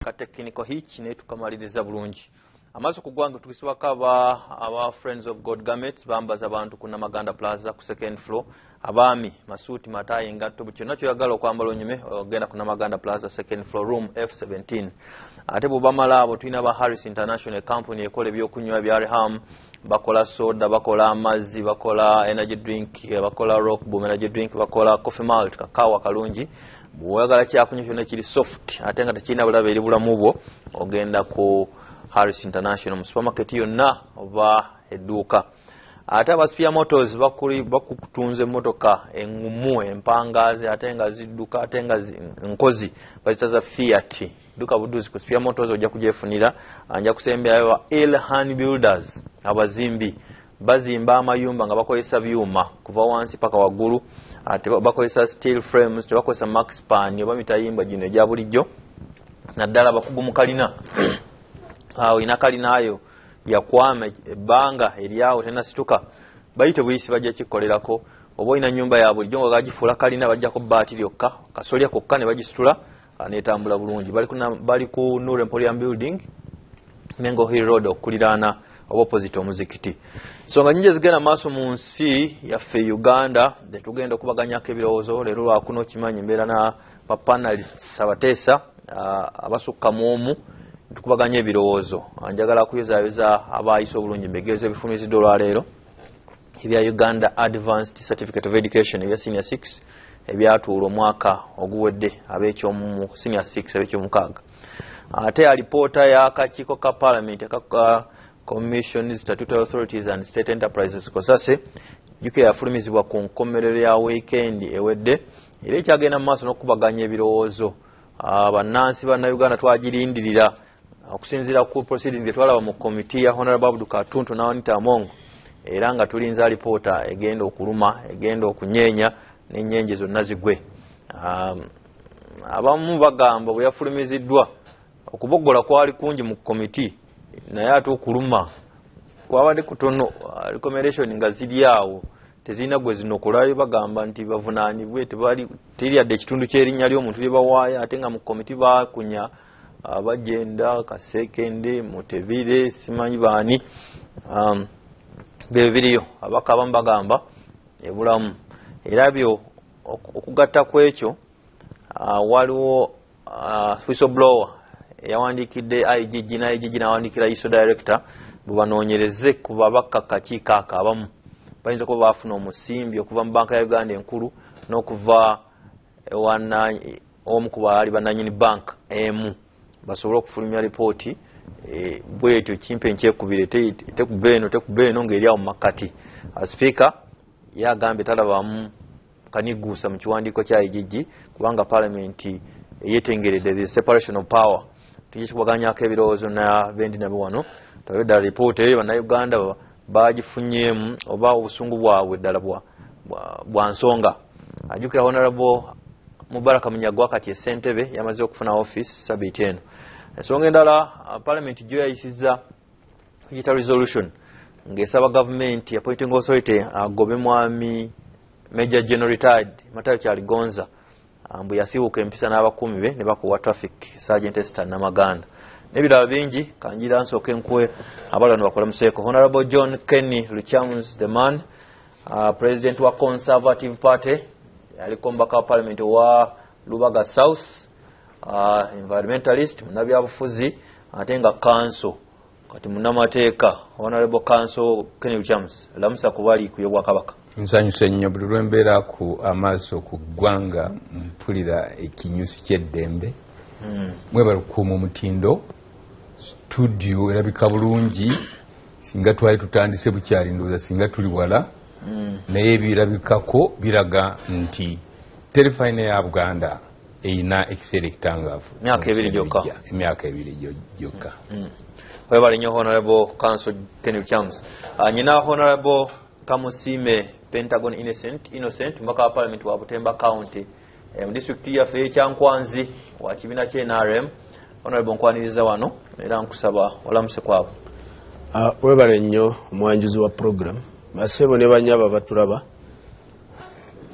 ka technical hitch ne tukamaliriza bulungi. Amaso kugwanga tukisibaka aba Friends of God Garments bambaza abantu kuna Maganda Plaza ku second floor abami masuti matayi ngatto bucho nacho yagala okwambala onyume ogenda kuna Maganda Plaza second floor room F17. Ate bubamala abo tulina ba Harris International Company ekole byokunywa bya Reham bakola soda bakola amazzi bakola energy drink bakola rock boom energy drink bakola coffee malt kakawa kalungi bwagala kyakunywa kyonna kiri soft ate nga tekina bulabe eri bulamu bwo ogenda ku Harris International supermarket yonna oba eduka. Ate aba Sphere Motors bakutunze motoka engumu empangaze ate nga zidduka ate nga nkozi bazitaza Fiat duka buduzi ku Sphere Motors ojja kujefunira anja kusembyayo Elhan Builders abazimbi bazimba amayumba nga bakozesa byuma kuva wansi paka waggulu ate bakozesa steel frames tebakozesa max span oba mitayimba gino egya bulijjo naddala bakugumukalina awo inakalinayo yakwame ebbanga eryawo tena situka bayite buyisi bajja kikolerako oba ina nyumba ya bulijjo nga gagifuula kalina bajja ko baati lyokka kasolya kokka ne bagisitula netambula bulungi bali ku Nur Emporium Building Mengo Hill Road okuliraana opposite omuzikiti. Songa nyingi zigenda maaso mu nsi yaffe Uganda tugenda okubaganyako ebirowoozo leero lwakuno kimanyi mbeera na bapanelists abateesa abasukka mu omu tukubaganya ebirowoozo njagala kuyozaayoza abaayise obulungi mbegeeza ebifumiziddwa olwaleero ebya Uganda Advanced Certificate of Education ebya Senior 6 ebyatuula omwaka oguwedde ab'ekyomu Senior 6 ab'ekyomukaaga. Ate alipoota y'akakiiko ka Parliament ka Commission Statutory Authorities and State Enterprises COSASE juke yafulumizibwa ku nkomerero ya weekend ewedde era ekyagenda mu maaso n'okubaganya ebirowoozo bannansi bannayuganda twagirindirira okusinziira ku proceedings etwalaba mu committee ya Honorable Abdul Katuntu n'Anita Amongo era nga tulinza alipoota egenda okuluma egenda okunyeenya n'ennyenje zonna zigwe. Abamu bagamba bwe yafulumiziddwa okuboggola kwali kungi mu committee naye ate okuluma kwabadde kutono recommendation nga ziri awo tezirina gwe zinokolayo bagamba nti bavunaanibwe teri yadde ekitundu ky'erinnya ly'omuntu lye bawaayo ate nga mu committee bakunya abagenda Kasekende Mutebire simanyi baani bebiriyo abaka abamu bagamba ebulamu era byo okugatta kwekyo waliwo whistleblower yawandikidde IGG na IGG nawandikira ISO director bubanoonyereze ku babaka kakiiko ako abamu bayinza kuba bafuna omusimbi okuva mu banka ya Uganda enkulu n'okuva omu ku baali bannannyini bank emu basobole okufulumya lipooti bwetyo kimpe nkyekubire tekubeeno ng'eri awo mu makati. Speaker yagambye talabamu kaniguusa mu kiwandiiko kya IGG kubanga Parliament yetengeredde the separation of power tujye kubaganyako ebirowoozo na bendi nabo wano toyoddala lipooti eyo bannayuganda bagifunyeemu oba obusungu bwabwe ddala bwa nsonga. Ajjukira Honorable Mubaraka Munyagwa kati Ssentebe yamaze okufuna office sabbiiti eno. Ensonga endala Parliament gyo yayisizza yita resolution ng'esaba government appointing authority agobe mwami Major General retired Matayo Kyaligonza mbu yasibuka empisa n'abakuumi be ne bakuwa traffic Sergeant Esther Namaganda n'ebirala bingi kanjira nsooke nkwe abalano bakola museeko. Honorable John Kenny Luchams the man president wa Conservative Party yaliko mbaka wa Parliament wa Lubaga South environmentalist munabyabufuzi ate nga council kati munamateeka. Honorable Council Kenny Luchams lamusa kubali kuyobwa kabaka. Nsanyuse nnyo buli lwe mbeera ku amaaso ku ggwanga mpulira ekinyusi ky'eddembe mwebale kukuuma omutindo studio erabika bulungi singa twali tutandise bukyali ndowooza singa tuli wala naye ebirabikako biraga nti terefayina ya Buganda eyina ekiseera ekitangaavu emyaka ebiri gyokka. Webale nnyo Honorable Council Kenny Luchams. Nyina Honorable Kamusime Pentagon Innocent mbaka wa Parliament wa Butemba County mu district yaffe y'Ekyankwanzi wa kibiina ky'NRM. Honorable nkwaniriza wano era nkusaba olamuse kwabo. Webale nnyo omwanjuzi wa program basebo ne banyaba batulaba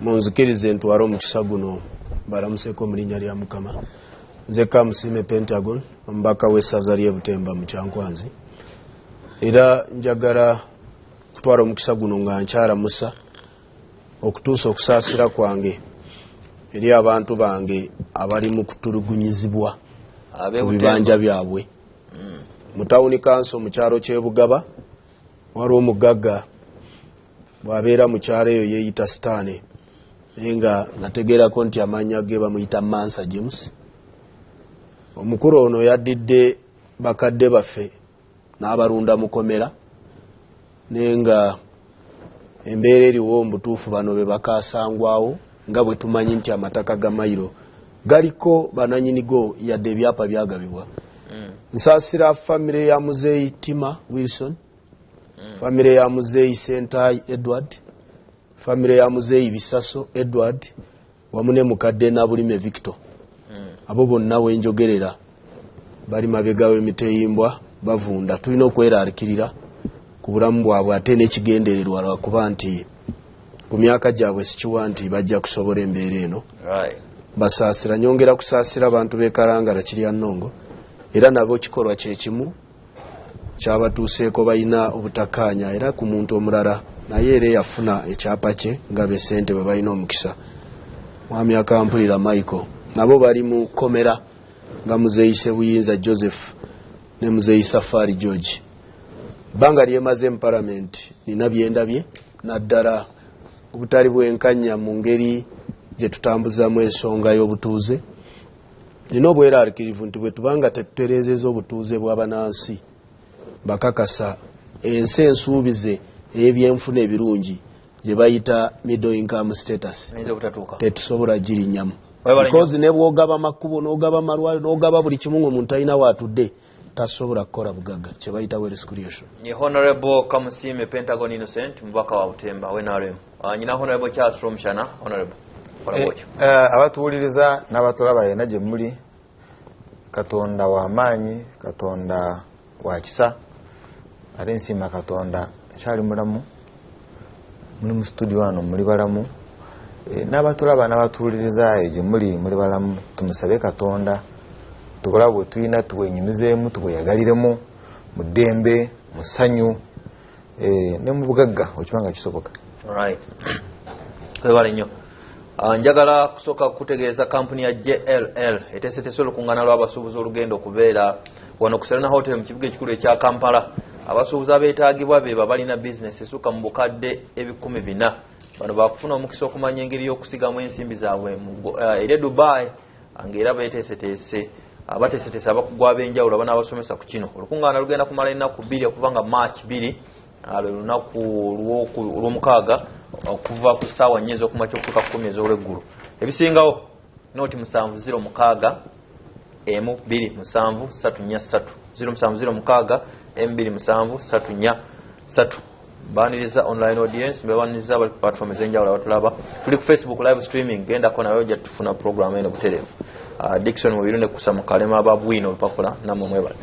munzikirize ntwala omukisa guno balamuseko mu linnya lya Mukama nze Kamusime Pentagon mbaka w'essaza ly'e Butemba mu Kyankwanzi era njagala kutwala omukisa guno nga nkyalamusa okutuusa okusaasira kwange eri abantu bange abali mu kutulugunyizibwa mu bibanja byabwe mu tawuni kanso mu kyalo ky'e Bugaba waliwo omugagga bw'abeera mu kyalo eyo yeeyita Sitaane naye nga nategeerako nti amannya ge bamuyita Mansa James. Omukulu ono yaddidde bakadde baffe n'abalunda mukomera naye nga embeera eriwo mbutuufu bano be bakaasangwawo nga bwe tumanyi nti amataka ga mayiro galiko bananyinigo yadde ebyapa byagabibwa. Nsaasira famire ya muzeeyi Tima Wilson, famire ya muzeeyi Sentai Edward, famire ya muzeeyi Bisaso Edward wamu ne mukadde Nabulime Victor. Abo bonna wenjogerera bali mabega w'emiteeyimbwa bavunda. Tulina okwerarikirira ku bulamu bwabwe ate n'ekigendererwa lwakuba nti ku myaka gyabwe sikiwa nti bajja kusobola embeera eno. Basaasira, nyongera kusaasira abantu b'e Kalangala Kirya Nnongo era nabo kikolwa kye kimu kyabatuuseeko balina obutakkaanya era ku muntu omulala naye era yafuna ekyapa kye nga besente bwe balina omukisa. Mwami Akampulira Michael nabo bali mu komera nga muzeeyi Sebuyinza Joseph ne muzeeyi Safari George. Banga lyemaze mu Parliament nina byendabye naddala obutali bwenkanya mu ngeri gye tutambuzamu ensonga y'obutuuze. Nina obwerarikirivu nti bwe tubanga tetutereezeza obutuuze bw'abanansi bakakasa ensi ensuubize ey'ebyenfuna ebirungi gye bayita middle income status tetusobola girinnyamu. Because ne bw'ogaba makubo n'ogaba malwaliro n'ogaba buli kimu ng'omuntu alina waatudde tasobola kukola bugagga kye bayita wealth creation. Ni Honorable Kamusime Pentagon Innocent mubaka wa Butemba NRM. Nyina Honorable Charles from Shana. Honorable abatuwuliriza n'abatulaba yena gye muli, Katonda w'amaanyi, Katonda wa kisa, ate nsiima Katonda kyali mulamu, muli mu studio wano muli balamu, n'abatulaba n'abatuwuliriza gye muli balamu. Tumusabe Katonda tukola bwe tulina tuwenyumizeemu tubweyagaliremu mu ddembe mu ssanyu ne mu bugagga okibanga kisoboka. Twebale nnyo. Njagala kusooka kutegeeza kampuni ya JLL eteeseteese olukuŋŋaana lw'abasuubuzi olugenda okubeera wano ku Serena Hotel mu kibuga ekikulu ekya Kampala. Abasuubuzi abeetaagibwa be balina bizinesi esukka mu bukadde 400. Bano baakufuna omukisa okumanya engeri y'okusigamu ensimbi zaabwe eri Dubai ng'era beeteeseteese abateeseteese abakugu ab'enjawulo abanaabasomesa ku kino. Olukuŋŋaana lugenda kumala ennaku 2 okuva nga March 2 lunaku olw'omukaaga okuva ku ssaawa 4 ez'okumakya okutuuka ku 10 ez'olweggulu. Ebisingawo nooti 706 M273 0706 M273 baniriza online audience mbebaniriza bali ku platform ez'enjawulo abatulaba. Tuli ku Facebook live streaming gendako nayo ojja tufuna program eno butereevu. Dickson Mubirune kusa mu kalema ababwino olupapula namwe mwebale.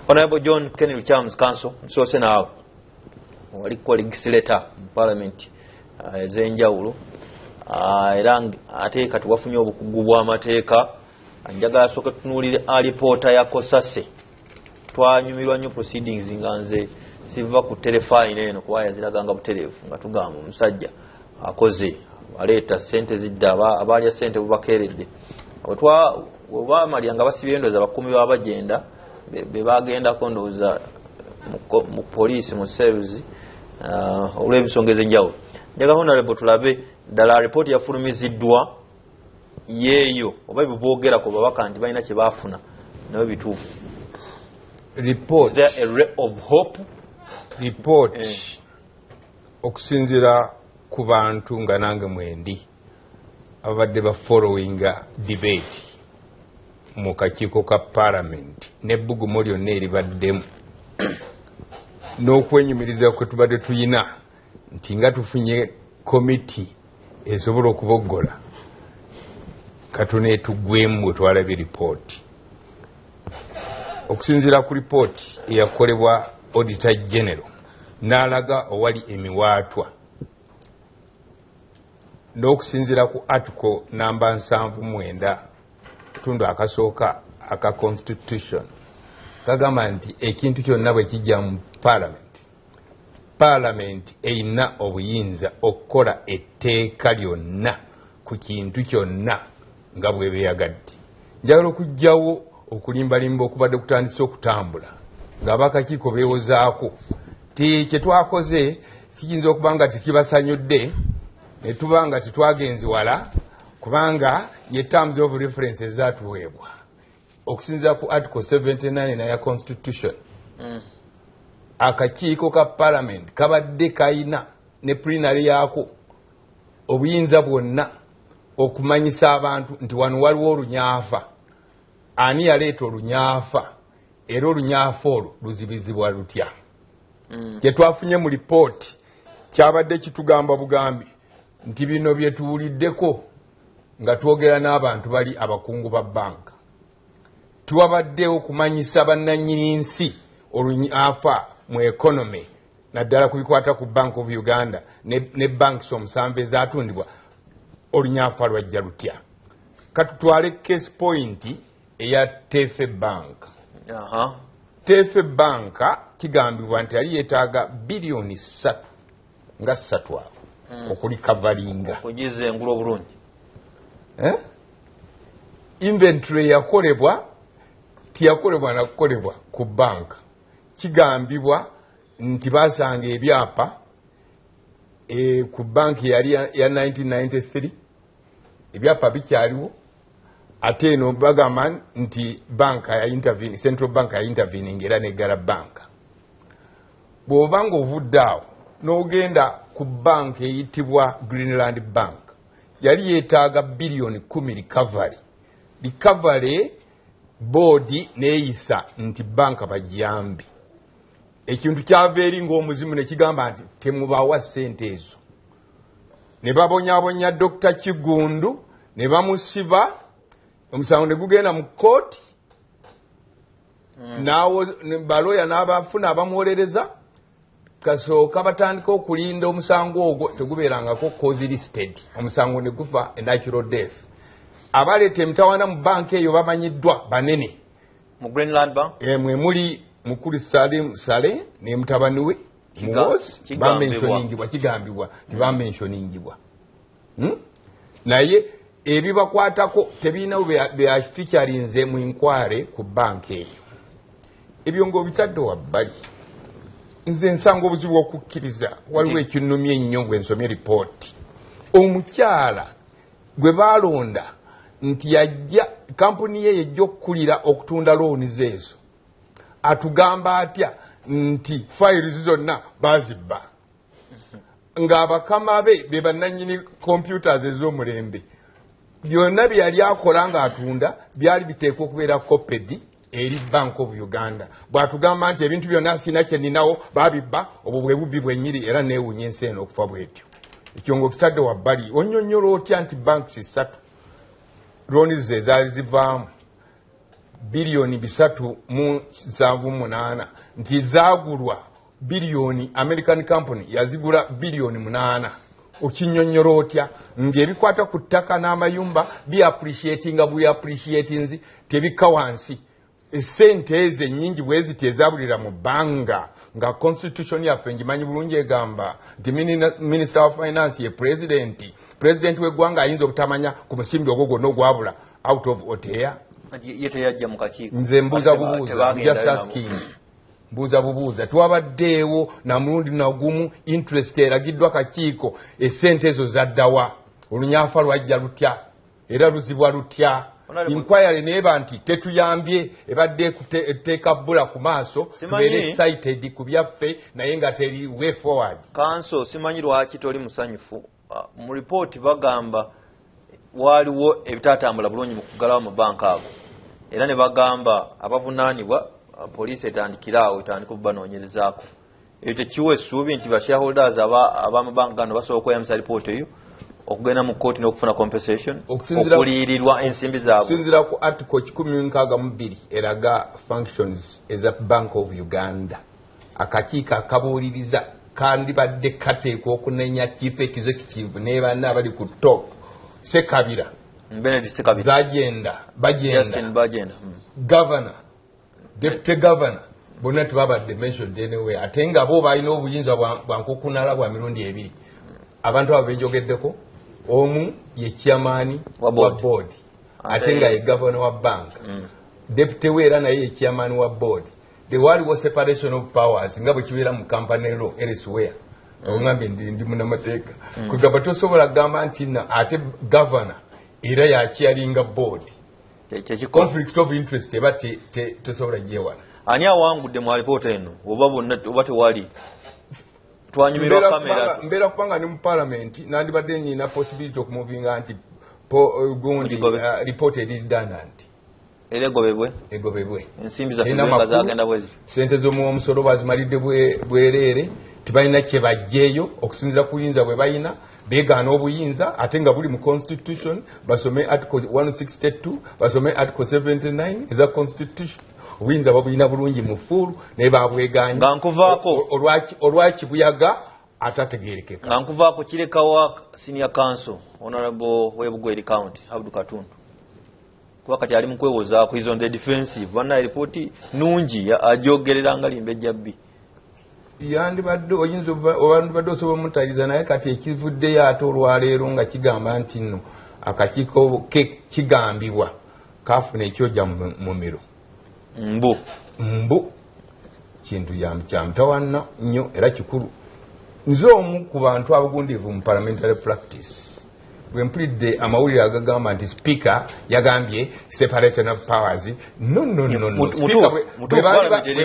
Honorable John Kenny Luchams Council nsoose naawe waliko legislator mu parliament ez'enjawulo era ate kati wafunye obukugu bw'amateeka. Njagala asooke tutunuulire alipoota ya Kosase. Twanyumirwa nnyo proceedings nga nze siva ku telefine eno kuba yaziraganga butereevu nga tugamba omusajja akoze aleeta sente zidda abalya sente bubakeeredde. Webamalya nga basibye endowooza bakumi babagenda be bagendako ndowooza mu poliisi mu seruzi olw'ebisonga ez'enjawulo. Njagala Honorable tulabe ddala alipooti yafulumiziddwa yeeyo oba ebyo boogerako babaka nti balina kye baafuna nayo bituufu. Report. Is there a ray of hope? Report okusinziira ku bantu nga nange mwendi abadde ba following debate mu kakiiko ka parliament n'ebbugumu lyonna eribaddemu n'okwenyumiriza kwe tubadde tuyina nti nga tufunye komiti esobola okuboggola katuneetuggwemu bwe twalabye ripooti. Okusinziira ku ripooti eyakolebwa Auditor General n'alaga owali emiwaatwa n'okusinziira ku article namba 79 tundu akasooka aka constitution kagamba nti ekintu kyonna bwe kijja mu parliament eyina obuyinza okukola etteeka lyonna ku kintu kyonna nga bwe beeyagadde. Njagala okugjawo okulimbalimba okubadde kutandise okutambula ng'abakakiiko beewozaako ti kye twakoze kiyinza okuba nga tekibasanyudde ne tuba nga tetwagenze wala kubanga ye terms of reference ezaatuweebwa okusinziira ku article 79 ya constitution. Akakiiko ka parliament kabadde kayina ne plenary yaako obuyinza bwonna okumanyisa abantu nti wano waliwo olunyaafa, ani yaleeta olunyaafa era olunyaafa olwo luzibizibwa lutya. Kye twafunye mu lipooti kyabadde kitugamba bugambi nti bino bye tuwuliddeko nga twogera n'abantu bali abakungu ba banka, tiwabaddewo kumanyisa bannannyini nsi olunyaafa mu economy naddala ku bikwata ku Bank of Uganda ne banks omusanvu ezatundibwa olunyaafa lwajja lutya. Katutwale case point eya Tefe Bank. Tefe Bank kigambibwa nti yali yeetaaga bilioni 3 nga 3 awo okulikavalinga okugize engulo obulungi. Inventory yakolebwa tiyakolebwa nakukolebwa ku bank. Kigambibwa nti basanga ebyapa ku bank yali ya 1993 ebyapa bikyaliwo ate eno bagamba nti bank ya intervene, central bank ya intervening era negala bank. Bw'obanga ovudde awo n'ogenda ku bank eyitibwa Greenland Bank yali yeetaaga bilioni 10 recovery board neeyisa nti banka bajambi. Ekintu kyava eri ng'omuzimu ne kigamba nti temubawa ssente ezo. Ne babonyabonya Dr. Kigundu ne bamusiba, omusango ne gugenda mu kooti, naawo baloya n'abafuna abamuwolereza, kasooka batandika okulinda omusango ogwo tegubeerangako cause listed, omusango ne gufa a natural death. Abaleeta emitawaana mu banka eyo bamanyiddwa banene. Mu Greenland Bank? Mwe muli mukulu Salim Saleh ne mutabani we Muwozi bamenshoningibwa, kigambibwa tibamenshoningibwa. Naye ebibakwatako tebirina bya featurinze mu inquiry ku banka eyo. Ebyo ng'obitadde wabbali. Nze nsanga obuzibu okukkiriza waliwo ekinnumya ennyo bwe nsomye ripooti. Omukyala gwe baalonda nti yajja kampuni ye yejja okukulira okutunda loonizi ezo, atugamba atya nti files zonna bazibba ng'abakama be bannannyini computers ez'omulembe. Byonna bye yali akola ng'atunda byali biteekwa okubeera copied eri Bank of Uganda. Bw'atugamba nti ebintu byonna sina kye nninawo babibba, obwo bwe bubbi bwennyiri era neewunya ensi eno okufa bwetyo. Ekyo ng'okitadde wabbali. Onnyonnyola otya nti banks 3 loonizi ezaali zivaamu bilioni 3.78 nti zaagulwa bilioni, American company yazigula bilioni 8. Okinnyonnyola otya ng'ebikwata ku ttaka n'amayumba bi-appreciatinga bwe-appreciatinzi tebikka wansi. Essente ezo ennyingi bwe ziti ezabulira mu bbanga nga constitution yaffe ngimanyi bulungi egamba nti Minister of Finance ye president w'eggwanga ayinza obutamanya ku musimbi ogwo gwonna ogwabula out of otea. Ye teyajja mu kakiiko. Nze mbuuza bubuuza, just asking. Mbuuza bubuuza. Twabaddeewo na mulundi nagumu interest eragiddwa kakiiko essente ezo zaddawa. Olunyaafa lwajja lutya era luzibwa lutya. Inquiry neeba nti tetuyambye ebadde kuteeka bbula ku maaso tubeere excited ku byaffe naye nga teri way forward. Kanso simanyi lwaki toli musanyufu. Mu report bagamba waliwo ebitatambula bulungi mu kuggalawo mu banka ago era ne bagamba abavunaanibwa poliisi etandikiraawo etandika okubanoonyerezaako. Ekyo tekiwa essuubi nti ba shareholders ab'amabanka gano basobola okweyambisa report eyo okugenda mu kooti n'okufuna compensation okuliyirirwa ensimbi zaabwe. Okusinziira ku article 162 eraga functions eza Bank of Uganda, akakiiko akabuuliriza kandibadde kateekwa okunenya chief executive ne banna abali ku top Sekabira Benedict Kabiri bagenda bagenda governor deputy governor bonna tebabadde mentioned anyway ate nga bo balina obuyinza bwankukunala bwa mirundi ebiri abantu abo benjogeddeko omu ye chairman wa board ate nga ye governor wa bank deputy we era naye ye chairman wa board the waliwo separation of powers nga bwe kibeera mu company law elsewhere ongambye ndi munamateeka kugamba tosobola kugamba nti ate governor era yakyalinga board conflict of interest eba tosobola gyewana ani awangudde mu alipoota eno oba bonna oba tewali twanyumirwa kamera mbeera kubanga ni mu parliament nandibadde nyina possibility okumuvinga nti gundi report redundant era egobebwe ensimbi zaffe zagenda bwezi sente z'omusolo bazimalidde bwereere tibalina kye bajjeeyo okusinziira ku buyinza bwe balina beegaana obuyinza ate nga buli mu constitution basome article 162 basome article 79 eza constitution obuyinza babulina bulungi mu fuulu naye babweganya nga nkuvaako olwakibuyaga atategeerekeka nga nkuvaako kirekawa senior council honorable webugweri county Abdul Katundu kuba kati ali mu kwewozaako is on the defensive bana report nungi ajogerera nga limbe jabbi yandibadde oyinza obandibadde osobola omutaliza naye kati ekivuddeyo ate olwaleero nga kigamba nti nno akakiiko kigambibwa kaafuna ekyojja mu miro mbu kintu kyamutawanna nnyo era kikulu nze omu ku bantu abagundiivu mu parliamentary practice bwe mpulidde amawulire agagamba nti speaker yagambye separation of powers no bwe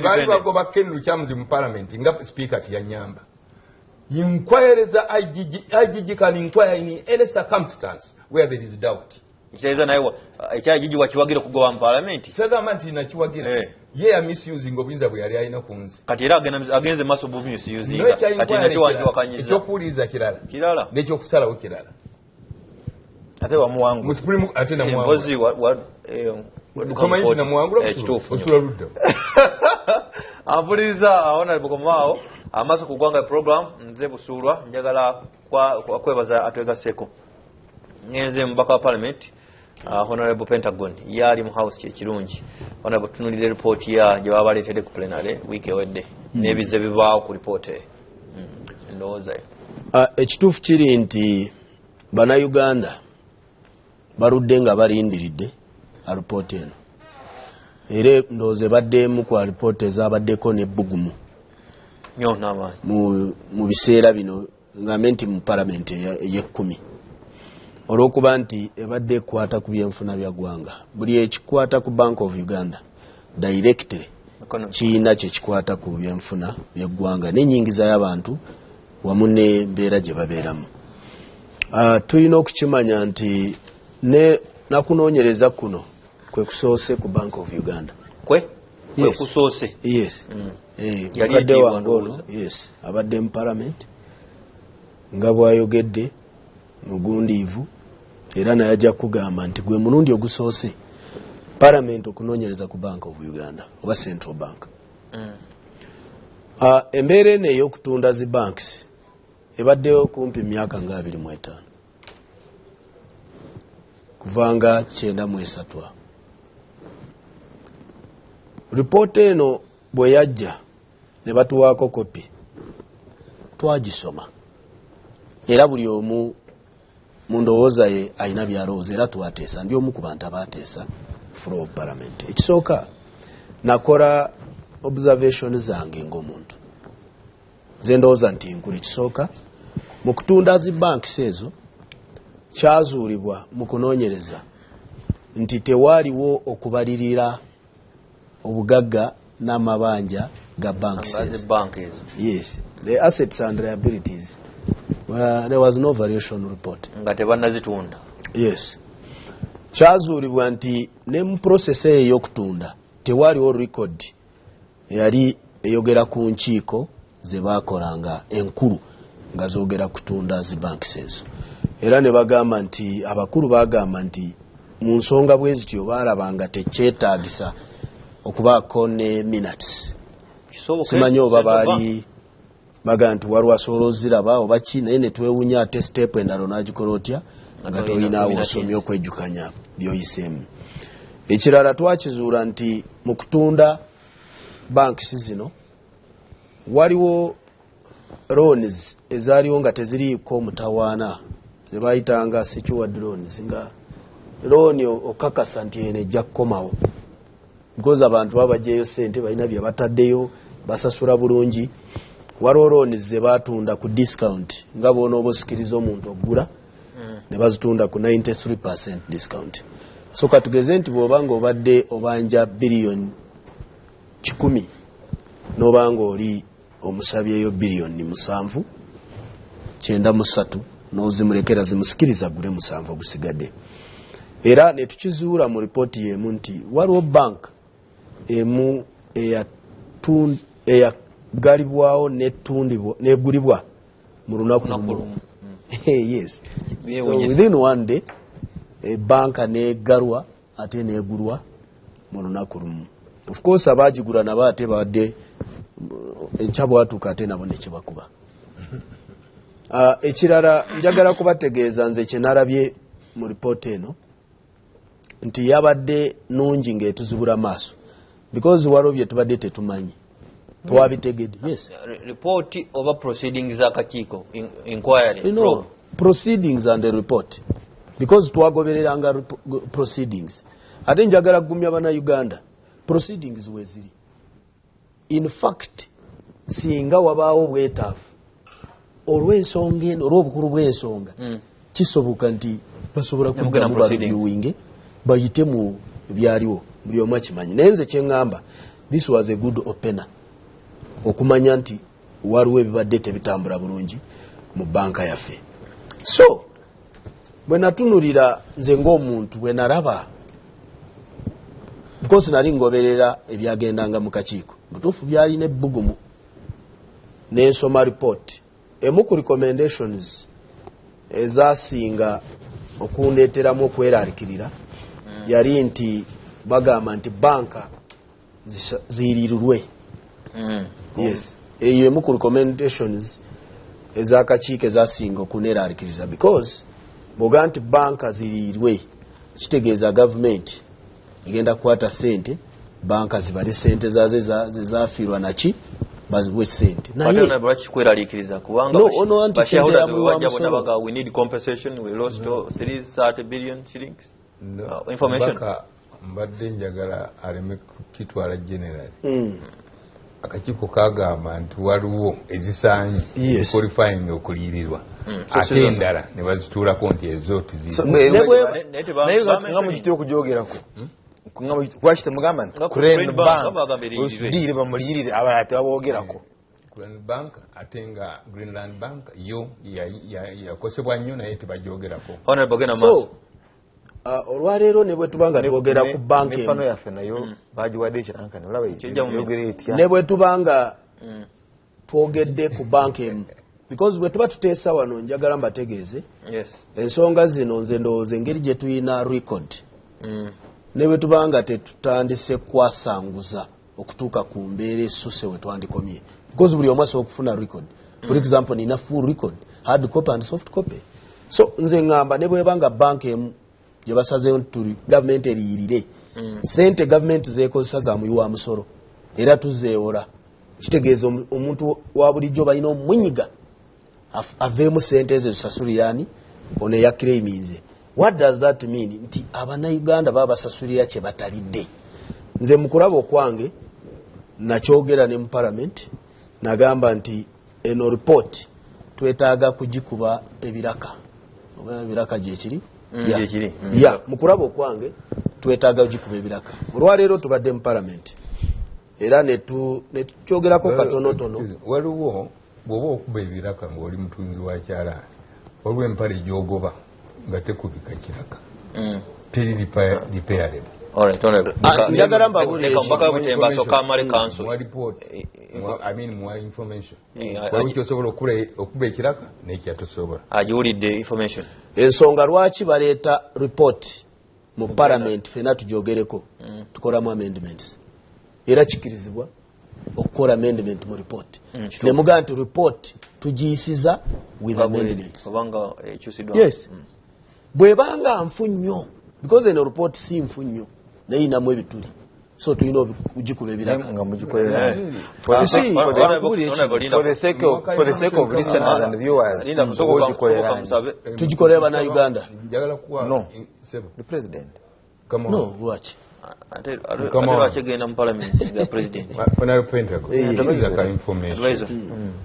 baali bagoba Ken Luchamzi mu parliament nga speaker tiyanyamba inquires IGG can inquire in any circumstance where there is doubt kitaiza naye ekyagigi wakiwagira okugoba mu parliament sagamba nti nakiwagira ye ya misusing obuyinza bwe yali alina ku nsi kati era agenze maaso bu misusing kati nakyo wakiwakanyiza ekyokuwuliza kirala n'ekyokusalawo kirala ate wamuwangu mu supreme ate namuwangu mpozi kumanyi nti namuwangula osula ludda ampuliriza honorable Komao amaaso ku ggwanga program nze Busulwa njagala kwebaza atwegaseeko ngenze mubaka wa parliament honorable Pentagon yali mu house kyekirungi honorable tunulire report ya gye baba baleetedde ku plenary week ewedde n'ebize bibaawo ku report endowooza ekituufu kiri nti bannayuganda baludde nga balindiridde alipoota eno era ndowooza baddemu ku alipoota ezabaddeko n'ebbugumu nnyo n'amaanyi mu biseera bino ngambe nti mu palamenti ey'ekkumi olw'okuba nti ebadde ekwata ku byenfuna bya ggwanga buli ekikwata ku Bank of Uganda directly kiina kyekikwata ku byenfuna by'eggwanga n'ennyingiza y'abantu wamu n'embeera gye babeeramu tulina okukimanya nti nakunoonyereza kuno kwe kusoose ku Bank of Uganda kusoose yes mukadde wange ono yes abadde mu parliament nga bwayogedde mugundiivu era naye ajja kugamba nti gwe mulundi ogusoose parliament okunoonyereza ku Bank of Uganda oba Central Bank embeera eno ey'okutunda zi banks ebaddeyo kumpi myaka nga 25 kuvanga 93 ripoota eno bwe yajja ne batuwaako kopi twagisoma era buli omu mu ndowooza ye alina byalowooza era twateesa ndi omu ku bantu abateesa floor of parliament ekisooka nakola observation zange ng'omuntu ze ndowooza nti nkulu ekisooka mu kutunda zi banks ezo kyazuulibwa mu kunoonyereza nti tewaaliwo okubalirira obugagga n'amabanja ga banks yes the assets and liabilities there was no valuation report nga tebannazitunda yes kyazuulibwa nti ne mu process eyo ey'okutunda tewaaliwo record yali eyogera ku nkiiko ze baakolanga enkulu nga zoogera kutunda zi banks ezo era ne bagamba nti abakulu bagamba nti mu nsonga bwe zityo baalabanga tekyetaagisa okubaako ne minutes simanyi oba baali baga nti waliwo asobola oziraba oba ki naye ne twewunya ate step endala n'agikola otya nga tolinawo osomye okwejjukanya byoyiseemu. Ekirala twakizuula nti mu kutunda banks zino waliwo loans ezaaliwo nga teziriiko mutawaana ze bayitanga secured loans, nga loan okakasa nti eno ejja kukomawo because abantu babagyeyo ssente balina bye bataddeyo basasula bulungi. Waliwo loans ze batunda ku discount nga boonooba osikiriza omuntu ogula ne bazitunda ku 93% discount. So katugeze nti bw'obanga obadde obanja billion 10 n'obanga oli omusabyeyo billion 7.93 n'ozimulekera zimusikiriza gule 7 ogusigadde. Era ne tukizuula mu ripooti y'emu nti waliwo bank emu eyagalibwawo n'egulibwa mu lunaku lumu. Yes. So within one day banka negalwa ate negulwa mu lunaku lumu. Of course abagigula nabo ate badde ekyabwatuka ate nabo nekibakuba. Ekirala njagala kubategeeza nze kyenalabye mu ripooti eno nti yabadde nungi ng'etuzibula maaso because waliwo bye tubadde tetumanyi twabitegedde. Yes. Report over proceedings akakiiko inquiry. No, proceedings and the report because twagobereranga proceedings. Ate njagala kugumya bana Uganda proceedings weziri. In fact singa wabaawo bwetaafu olw'ensonga eno olw'obukulu bw'ensonga kisoboka nti basobola kugenda mu reviewing bayite mu byaliwo buli omu akimanyi. Naye nze kyeŋŋamba this was a good opener okumanya nti waliwo ebibadde tebitambula bulungi mu banka yaffe. So bwe natunulira nze ng'omuntu bwe nalaba because nali ngoberera ebyagendanga mu kakiiko butuufu byalina ebbugumu n'ensoma report. Emu ku recommendations ezasinga okundeeteramu okwerarikirira yali nti bagamba nti banka ziyirirwe. Yes. Eyo emu ku recommendations ez'akakiiko ezasinga okuneerarikiriza because bw'oga nti banka ziyirirwe kitegeeza gavumenti egenda kukwata ssente banka zibale ssente zaaze zezaafiirwa naki baziwe ssente. Naye bakikweraliikiriza kubanga we need compensation, we lost 30 billion shillings. Information. Mbadde njagala aleme kitwala general. Akakiiko kagamba nti waliwo ezisaanyi qualifying okuliyirirwa ate endala ne bazituulako nti ezo nga mukityo okujoogerako lwaki temugamba nti Crane Bank osudire bamuliyirire abalala tebaboogerako. Crane Bank ate nga Greenland Bank yo yakosebwa nnyo naye tebajoogerako. So olwaleero ne bwe tubanga twogera ku banka eno yaffe nayo bagiwadde ekirankani olaba yogera etya ne bwe tubanga twogedde ku banka emu because bwe tuba tuteesa wano njagala mbategeeze ensonga zino nze ndowooza engeri gye tuyina record ne bwe tubanga tetutandise kwasanguza okutuuka ku mbeera esuse we twandikomye because buli omu asobola okufuna record. For example nina full record hard copy and soft copy. So nze ngamba ne bwebanga banka emu gye basazeewo tuli gavumenti eriyirire ssente gavumenti zeekozesa za muyi wa musolo era tuzeewola kitegeeza omuntu wa bulijjo balina omunyiga aveemu ssente ezo zisasulirani ono eyakiraiminze. What does that mean? Nti abannayuganda baba basasulira kye batalidde. Nze mu kulaba okwange nakyogera ne mu parliament nagamba nti eno report twetaaga kugikuba ebiraka oba ebiraka gyekiri mu kulaba okwange twetaaga kugikuba ebiraka. Olwaleero tubadde mu parliament era netukyogerako katonotono. Waliwo bw'oba okuba ebiraka ng'oli mutunzi wa kyalaani waliwo empale gy'ogoba nga tekubika kiraka teri repairable. Njagala mbabuulire muwa information waliwo kyosobola okuba ekiraka n'ekyatosobola agiwulidde information. Ensonga lwaki baleeta report mu parliament fena tugyogereko tukolamu amendments era kikirizibwa okukola amendment mu report ne mugaa nti report tugiyisiza with amendments. Obanga ekyusiddwa. Yes. bwebanga nfu nnyo because eno report si nfu nnyo naye inamu ebituli so tulina okugikuba ebiraka nga mugikolera for the sake of listeners and viewers tugikolera bannayuganda no the president no lwaki ate lwaki genda mu parliament nga president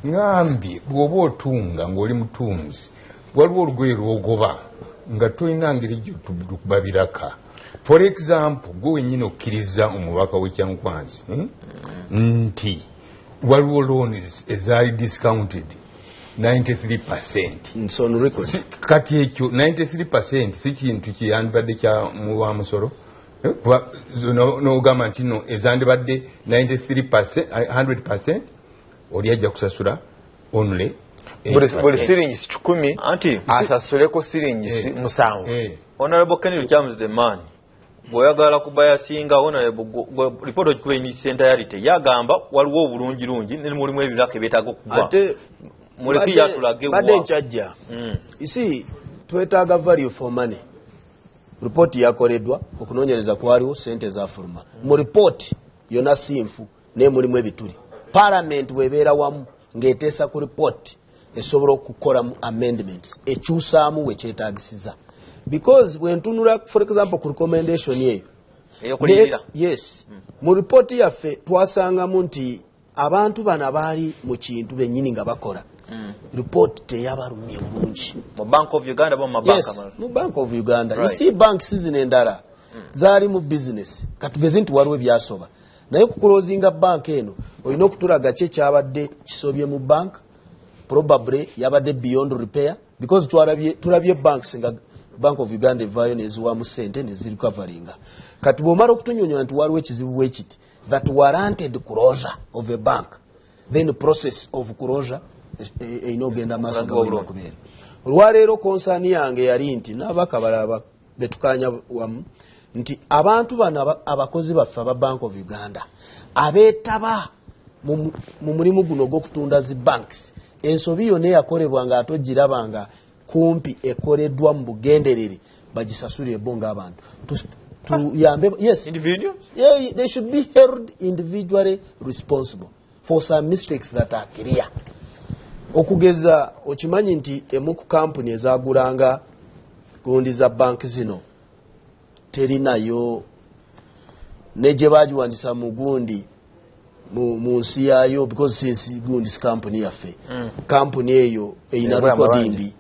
ngambye bw'oba otunga ng'oli mutunzi waliwo olugoye lwogoba nga tolina ngeri gyotuba biraka. For example, gwe wennyini okkiriza omubaka w'ekyankwanzi nti waliwo loans ezaali discounted 93%. Kati ekyo 93% si kintu kiyandibadde kya muwa musolo n'ogamba nti no ezandibadde 100% oli ajja kusasula only buli siringisi 10 anti asasuleko siringisi 7. Honorable Kenny James the man bw'oyagala kubaya singa honorable report okikuba in its entirety yagamba waliwo obulungirungi ne mulimu ebiraka ebyetaaga okuva ate muleki yatulage badde nkyajja isi twetaaga value for money. Report yakoleddwa okunoonyereza kwaliwo sente zafuluma mu report yonna sinfu naye mulimu ebituli. Parliament webeera wamu ng'eteesa ku report esobola okukola amendments ekyusaamu wekyetaagisiza because wentunula for example ku recommendation yeyo yes mu report yaffe twasangamu nti abantu bano baali mu kintu bennyini nga bakola report teyabalumye bulungi mu Bank of Uganda bo mu Bank of Uganda right. You see banks zino endala zaali mu business katugeze nti waliwo ebyasoba naye ku closinga bank eno olina okutulaga ki ekyabadde kisobye mu bank probably yabadde beyond repair because tulabye banks nga Bank of Uganda evaayo neziwamu sente nezirikavaringa kati bw'omala okutunyonyola nti waliwo ekizibu bwekiti that warranted closure of a bank then the process of closure eyina ogenda maaso nga bwina okubeera. Olwaleero konsaani yange yali nti n'abaka balaba betukanya wamu nti abantu bano abakozi baffe aba Bank of Uganda abeetaba mu mulimu guno gw'okutunda zi banks ensobi yonna eyakolebwa nga ate ogirabanga kumpi ekoleddwa mu bugenderere bagisasule ebonga abantu tuyambe yes individual they should be held individually responsible for some mistakes that are clear. Okugeza okimanyi nti emu ku kampuni ezagulanga gundi za bank zino terinayo neje bagiwandisa mu gundi mu nsi yayo because since gundi si kampuni yaffe kampuni eyo eyina recording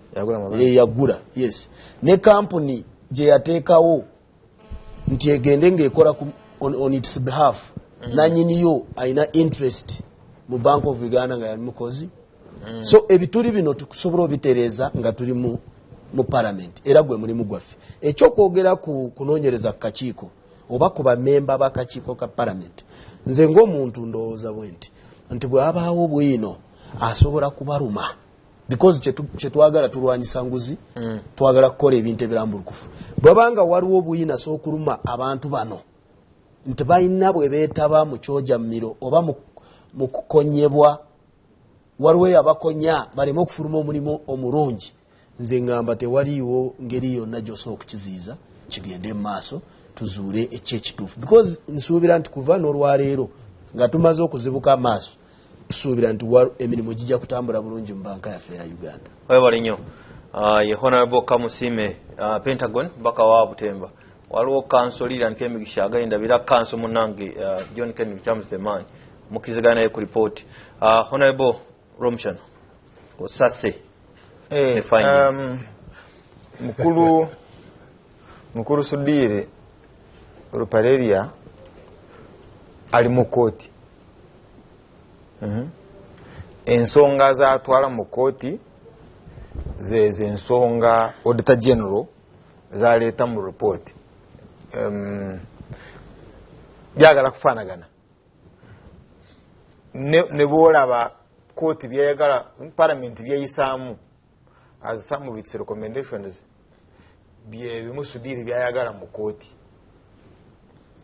yagula yes ne kampuni gye yateekawo nti egende ng'ekola on its behalf nanyiniyo ayina interest mu Bank of Uganda nga yali mukozi so ebituli bino tukusobola obitereeza nga tuli mu parliament era gwe mulimu gwaffe ekyokwogera ku kunoonyereza ku kakiiko oba ku bamemba b'akakiiko ka parliament nze ng'omuntu ndowooza bwe nti bw'abaawo bwino asobola kubaluma because kyetwagala tulwanyisa nguzi twagala kukola ebintu ebirambulukufu bwabanga waliwo buyina sookuluma abantu bano nti balina bwe beetaba mu kyojamiro oba mu kukonyebwa waliwo yabakonya baleme okufuluma omulimu omulungi nze ngamba tewaliiwo ngeri yonna gy'osobola okukiziyiza kigende mu maaso tuzuule ekyekituufu because nsuubira nti kuva n'olwaleero nga tumaze okuzibuka amaaso tusuubira nti emirimu gijja kutambula bulungi mu banka yaffe ya Uganda. Webali nnyo ye Honorable Kamusime Pentagon mpaka wa Butemba waliwo kansolira nk'emigisha agayindabira kanso munange John Kenny James the man mukirizagana naye ku report Honorable Romshan osase mukuru Sudire Rupareria ali mu kooti ensonga zatwala mu kooti zeze ensonga Auditor General zaleeta mu report byagala kufaanagana ne bwolaba kooti byayagala parliament byayisaamu as some of its recommendations bimusudiri byayagala mu kooti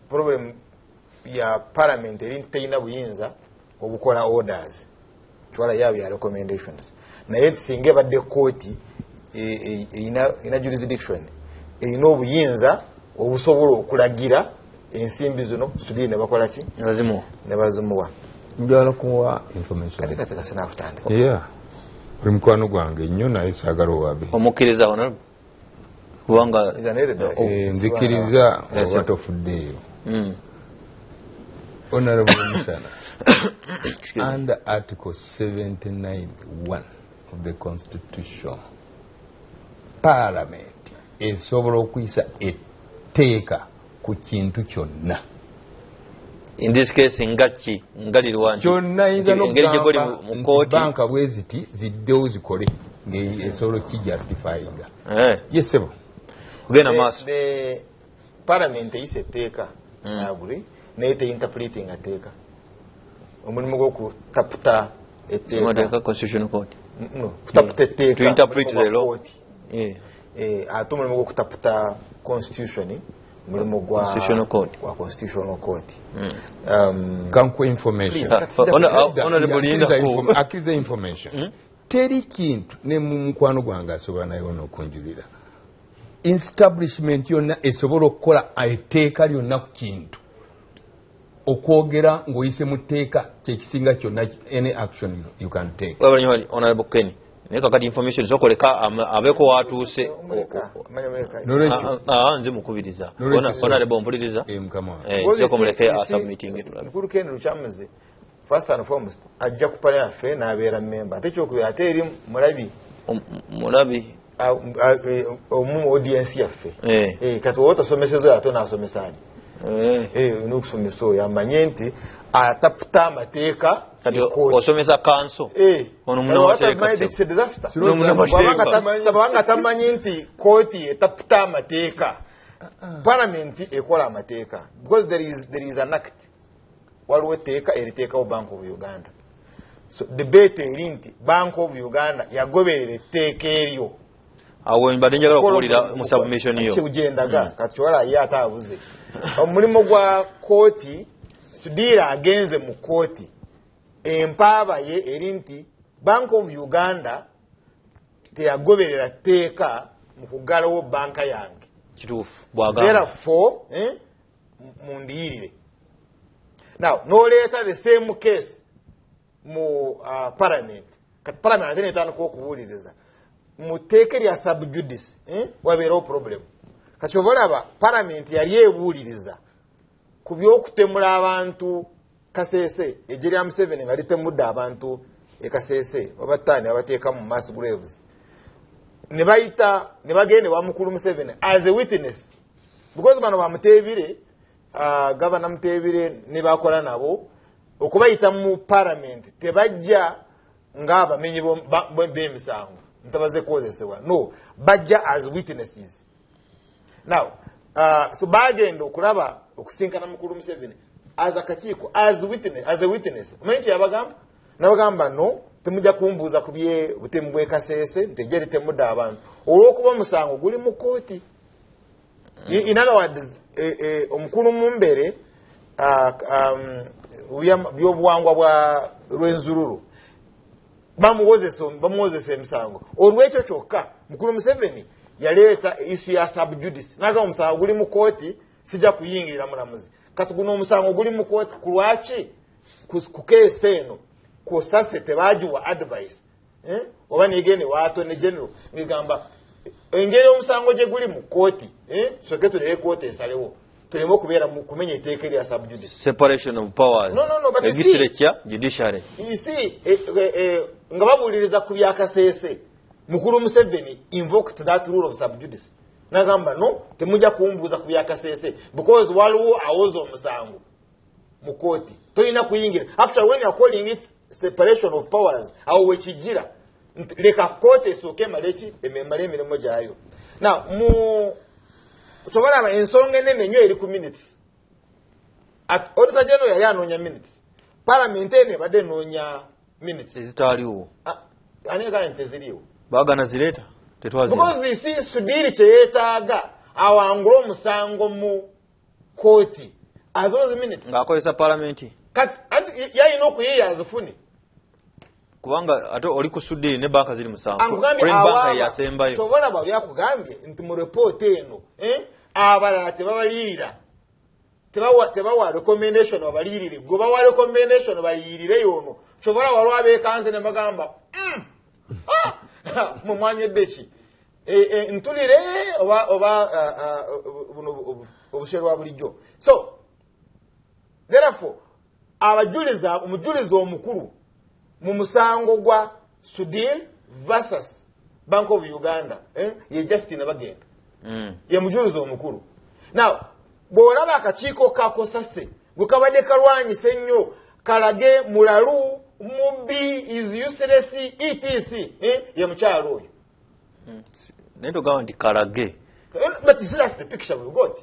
problem ya parliament eri teyina buyinza obukola orders twala yabo ya recommendations naye singe badde kooti ina jurisdiction erina obuyinza obusobola okulagira ensimbi zino Sudiri ne bakola ki ne bazimuwa njala kuwa information kati kasina kutandika yeah buli mukwano gwange nnyo naye saagala owabe omukkiriza ono kubanga nzikiriza oba tofuddeeyo honorable Musana under article 79(1) of the constitution parliament esobola okuyisa etteeka ku kintu kyonna in this case ngaki ngalirwa kyonna yinza n'okugamba nti banka bwe ziti ziddewo zikole ng'esobola okijustifyinga yesebo kugenda maaso the parliament eyisa etteeka agree naye teinterpreting ateeka omulimu gw'okutaputa etteeka constitutional court kutaputa etteeka to interpret the law ate omulimu gw'okutaputa constitution mulimu gwa constitutional court kankuwa information akkiriza information teri kintu ne mu mukwano gwange asobola naye n'okunjulira establishment yonna esobola okukola etteeka lyonna ku kintu okwogera ng'oyise mu tteeka kyekisinga kyonna any action you can take honorable Ken naye kakati information zokoleka abeeko watuuse nze mukubiriza honorable mpuliriza zokomuleke asubmitting mukulu Ken Lukyamaze first and foremost ajja ku pale yaffe n'abeera member ate kyokubira ate eri mulabi omu audience yaffe kati wowe tosomeseza ate n'asomesani n'okusomesa oyo amanye nti ataputa amateeka kati osomesa kanso ono munamateekabanga tamanyi nti kooti etaputa amateeka palamenti ekola amateeka because there is an act waliwo etteeka eriteekawo Bank of Uganda so debate eri nti Bank of Uganda yagoberera etteeka eryo awo mbadde njagala okuwulira mu submission yo kiujendaga kati kyowala ye ate abuze omulimu gwa kooti Sudiri agenze mu kooti empaaba ye eri nti Bank of Uganda teyagoberera tteeka mu kugalawo banka yange kituufu therefore mundiyirire now noleeta the same case mu parliament kati parliament ate netandika okubuuliriza mu tteeka lya subjudice wabeerawo problem kati oba olaba parliament yali ebuuliriza ku by'okutemula abantu Kasese ejje lya Museveni nga litemudde abantu Kasese obattaani abateeka mu mass graves ne bagende wa mukulu Museveni as a witness because bano bamuteebire gavana Muteebire ne bakola nabo okubayita mu parliament tebajja ng'abamenyi b'emisango ntabaze kozesebwa no bajja as witnesses now so bagenda okulaba okusinkana mukulu Museveni as akakiiko as a witness omanyi kyabagamba nabagamba no temujja kumbuuza ku bye butemu bwe Kasese ntejja litemudde abantu olw'okuba musango guli mu kooti in other words omukulu Mumbere byobuwangwa bwa Lwenzururu bamuwozesa emisango olw'ekyo kyokka mukulu Museveni yaleeta issue ya subjudice naga omusango guli mu kooti sijja kuyingirira mulamuzi kati guno omusango guli mu kooti ku lwaki ku keesi eno kusase tebagiwa advice oba negende waato ne general ngigamba engeri omusango gye guli mu kooti soke tulebe kooti esalewo tuleme okubeera mu kumenya etteeka lya subjudice separation of powers legislature judiciary you see nga babuuliriza ku bya Kasese mukulu Museveni invoked that rule of subjudice nagamba no temujja kumbuuza ku bya Kasese because waliwo awoza omusango mu kooti toyina kuyingira actually when you are calling it separation of powers awo wekijira leka kooti esooke maleki ememale emirimu gyayo now tobalaba ensonga enene nnyo eri ku minutes auditor general yali anoonya minutes parliament eno ebadde enoonya minutes ezitaaliwo ani agala nti teziriiwo baagana zireeta because si Sudiri kyeyeetaaga awangula omusango mu kooti are those minutes ng'akozesa palamenti kati yalina okuyiiya azifune kubanga ate oli ku Sudiri ne banka ziri musanvu angugambye banka yasembayo tobona bali akugambye nti mu report eno abalala tebabalirira tebawa recommendation abalirire go bawa recommendation balirire yono tobona walwa abekanze ne magamba mu mwanye deki ntulire oba obusherwa bulijjo. So therefore abajuliza umujulizo omukuru mu musango gwa Sudiri versus Bank of Uganda ye Justin Bagenda ye mujulizo omukuru. Now bw'olaba akakiiko kakosase gukabadde kalwanyise nnyo kalage mulalu mubbi is useless etc ye mukyalo oyo naye togamba nti kalage but that's the picture we got.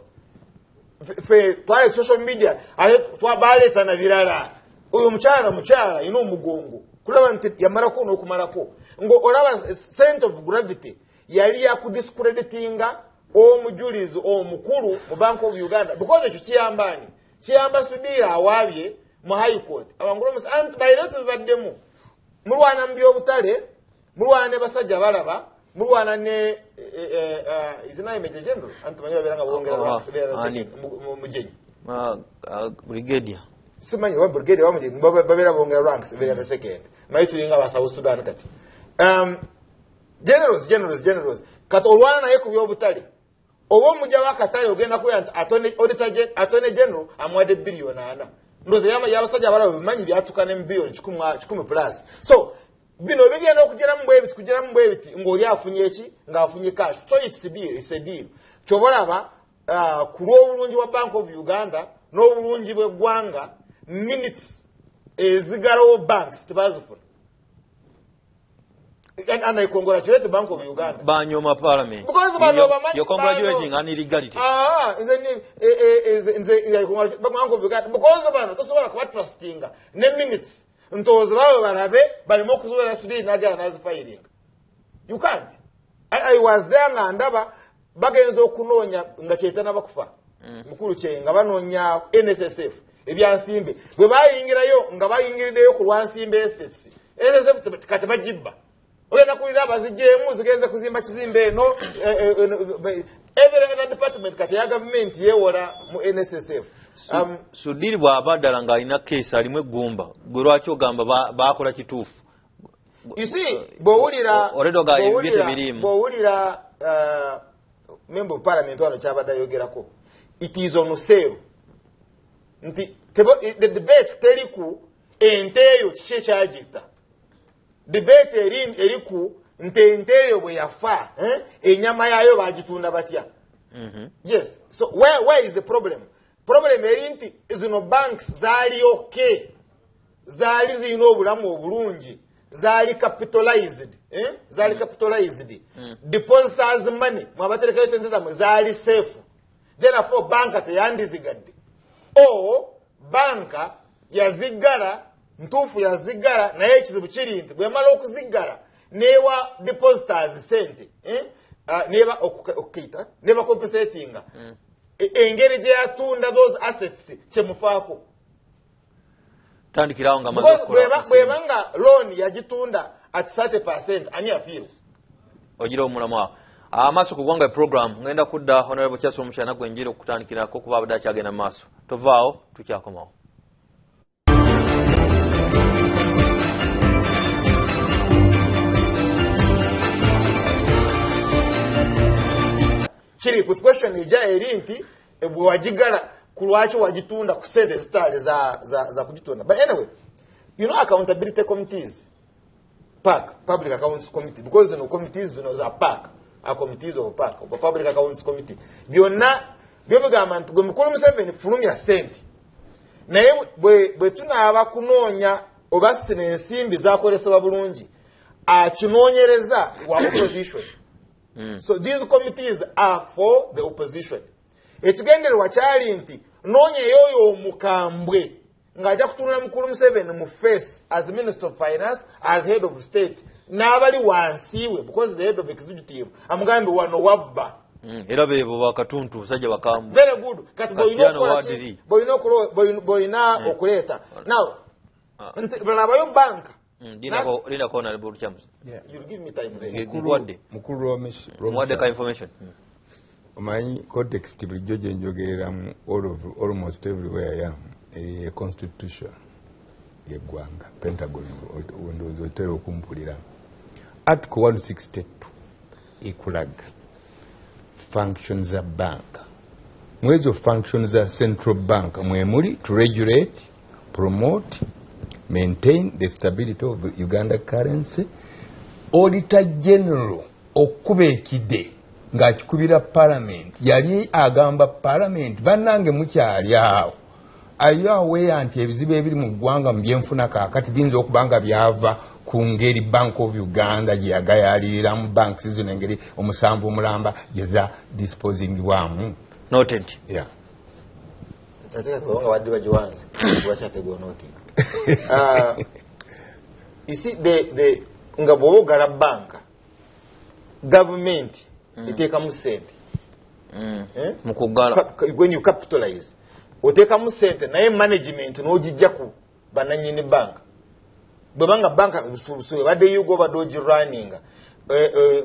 Fe twale social media twabaleeta na birala oyo mukyala ino omugongo kulaba nti yamalako n'okumalako ngo olaba center of gravity yali yakudiscreditinga omujulizi omukulu mu Bank of Uganda because ekyo kiyamba Sudiri awaabye mu High Court abangulu musa anti bayirete baddemu mulwana mu byobutale mulwana basajja balaba mulwana ne izina Major General anti manyi babiranga bongera mujenyi brigadier simanyi wa brigadier wa mujenyi babera bongera ranks very the second mayi tulinga ba South Sudan kati generals kati olwana naye ku byobutale obo mujja wakatale ogenda kuya attorney general amwade billion 4 ndoze yabasajja abalaba bimanyi byatukana mu billion 10 plus. So bino bigenda okugera mu bwebiti ng'oli afunye eki ng'afunye cash. So it's a deal kyobalaba ku lw'obulungi bwa Bank of Uganda n'obulungi bw'eggwanga minutes ezigalawo banks tebazifuna. And I congratulate the Bank of Uganda. Banyoma Parliament. Because you're congratulating on illegality. Is Bank of Uganda. Because of that's what trusting. Ne minutes. Ntozi bawe barabe balimo kuzuba Sudiri naga nazo firing. You can't. I was there ngandaba bagenzo okunonya nga kyetana bakufa. Mukulu kyenga banonya NSSF ebyansimbe. Bwe bayingirayo nga bayingirideyo ku lwansimbe estates. NSSF kati bajibba. Ogenda kulira abazijjemu zigenze kuzimba kizimbe no every department kati ya government yewola mu NSSF. Sudiri bw'abaddala ng'alina case alimu eggumba gwe lwaki ogamba bakola kituufu. You see bw'owulira member of parliament wano kyabadde ayogerako it is on sale nti the debate teriku ente eyo kiki ekyagita debate eriku ente eyo bwe yafa enyama yayo bagitunda batya. Yes, so where is the problem? Problem eri nti zino banks zaali okay zaali zirina obulamu obulungi zaali capitalized depositors money mwabaterekayo sente zammwe zaali safe therefore banka teyandizigadde banka yazigala ntuufu yazigala naye ekizibu kiri nti bwemala okuzigala newa depositors sente neba okukita neba compensatinga engeri gye yatunda those assets kyemufaako tandikirawo nga bwebanga loan yagitunda at 30% ani afiirwa ogira omulamu awo amaaso ku ggwanga program ngenda kudda honorable Kyasa Omukyala gwe njira okutandikirako kuba abadde akyagenda maaso tovaawo tukyakomawo. Kiri ku question ejja eri nti bwe wagigala ku lwaki wagitunda ku sente zitaali za kugitunda. But anyway, you know accountability committees, PAC, Public Accounts Committee, because committees za PAC are committees of PAC, or Public Accounts Committee. Byonna byebagamba nti gwe mukulu Museveni fulumya sente naye bwe tunaaba kunoonya oba sina ensimbi zakolesebwa bulungi akinoonyereza wa opposition. So these committees are for the opposition. Ekigendererwa kyali nti noonyeyo oyo omukambwe ng'ajja kutunula mukulu Museveni mu face as Minister of Finance, as Head of State, n'abali wansi we because the Head of Executive amugambe wano wabba. Era beebo bakatuntu sajja bakambwe. Very good. Kati boyina okuleeta. Now, balabayo banka Linda Honorable Chams. Yeah, you'll give me time. Mukulu Romesh. Mwade ka information. My context bulijjo gye njogereramu almost everywhere I am a constitution yeggwanga Pentagon ndowooza otera okumpulira Article 162 ekulaga functions za bank mwezo functions za central bank mwemuli to regulate, promote, maintain the stability of Uganda currency. Auditor General okuba ekide ng'akikubira parliament yali agamba parliament bannange mukyali awo ayo aware nti ebizibu ebiri mu ggwanga mu byenfuna kaakati biyinza okuba nga byava ku ngeri Bank of Uganda gye yagayaliriramu banks zino engeri omusanvu omulamba yeza disposingibwamu. Noted. Yeah. You see, the Ngabogara Bank government you take a sente. When you capitalize, you take a sente. Na management no jijaku bananyini bank. Banga bank so wade you go badoji running.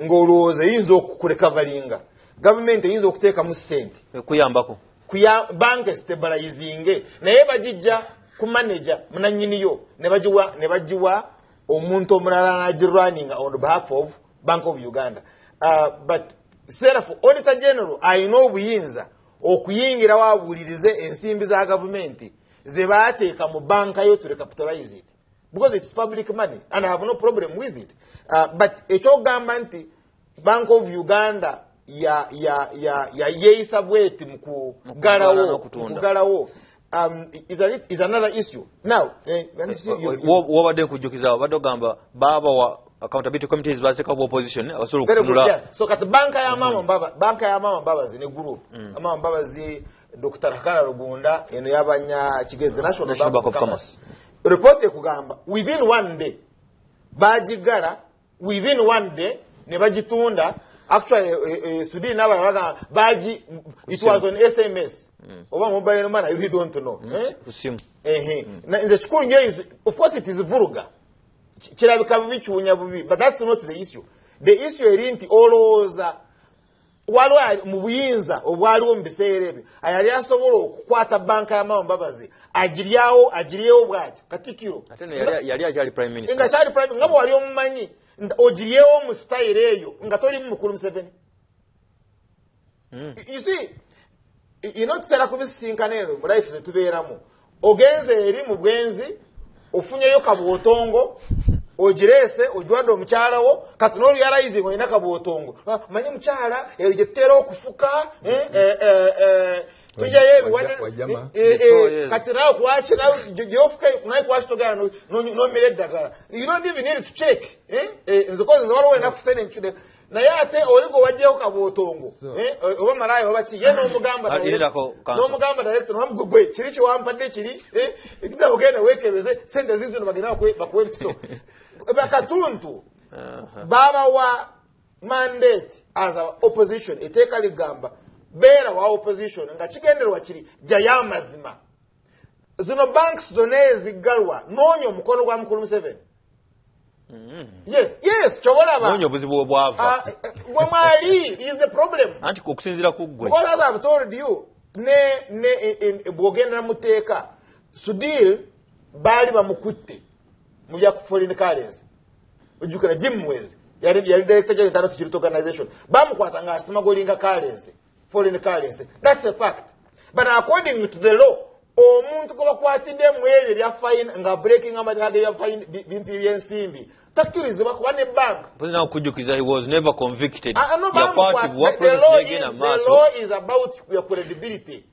Ngoloze inzo kurecoveringa. Government inzo kuteka mu sente. Kuyambako. Kuya bank stabilizing. Na eba jija ku manager munanyini yo. Nebajiwa omuntu omulala running on behalf of Bank of Uganda. But therefore Auditor General I know buyinza okuyingira wabulirize ensimbi za government ze bateeka mu banka yo to recapitalize it because it's public money and I have no problem with it. But ekyogamba nti Bank of Uganda ya yeisa bweti mukugalawo is another issue. Now wabadde kujukiza badogamba baba wa accountability committees baseka opposition abasolo kunula. Yes. So kat banka ya mama mbaba zine group mama mbaba zi Dr. Hakana Rugunda eno yabanya Kigezi the National Bank of Commerce report ekugamba within one day bajigala within one day ne bagitunda actually Sudi n'abalanga baji it was on SMS oba mobile man I really don't know na nze chikuru nyo is of course it is vulgar kirabika bichunya bubi but that's not the issue. The issue erinti oloza walo mu buyinza obwaliwo mu biseera ebyo ayali asobola okukwata banka y'amama mbabazi agiryewo bwati katikiro ate yali akyali prime minister nga kyali prime ngabo wali omumanyi ogiryewo mu style eyo nga toli mu mukulu Museveni. You see tutera kubisinkana eno mu life zetubeeramu ogenze eri mu bwenzi ofunyeyo kabwotongo ogirese ojwado omukyalawo kati no realizing oyina kabwotongo manyi mukyala ejetera okufuka tujja yebi kati nawe kwakira gyofuka naye kwakitogana no mire eddagala you don't even need to check nzikoze waliwo enough sene naye ate oligo wajjeho kabwotongo oba malayo oba ki ye n'omugamba director n'omugwe kiri kiwampadde kiri ekida ogenda weekebeze sente zizino bagenda bakuwe empiso bakatuntu baba wa mandate as a opposition eteeka ligamba beera wa opposition nga kigenderwa kiri jaya amazima zino banks zonna eziggalwa noonya omukono gwa mukulu Museveni. Yes, chobolaba. Nonyo buzibu bwava. Mwali is the problem. Anti kukusinzira kugwe. What I have told you, bwogenda muteeka Sudil bali bamukutte mu bya foreign currency. Ujukira Jim Mwezi yali director of International Security Organization. Bamukwata nga smuggling currency, foreign currency. That's a fact. But according to the law, omuntu ko bakwatide mu ebyo bya fine nga breaking amategeko ya fine bintu byensimbi takirizibwa kuba ne bank. President okujukiza he was never convicted. The law is about your credibility.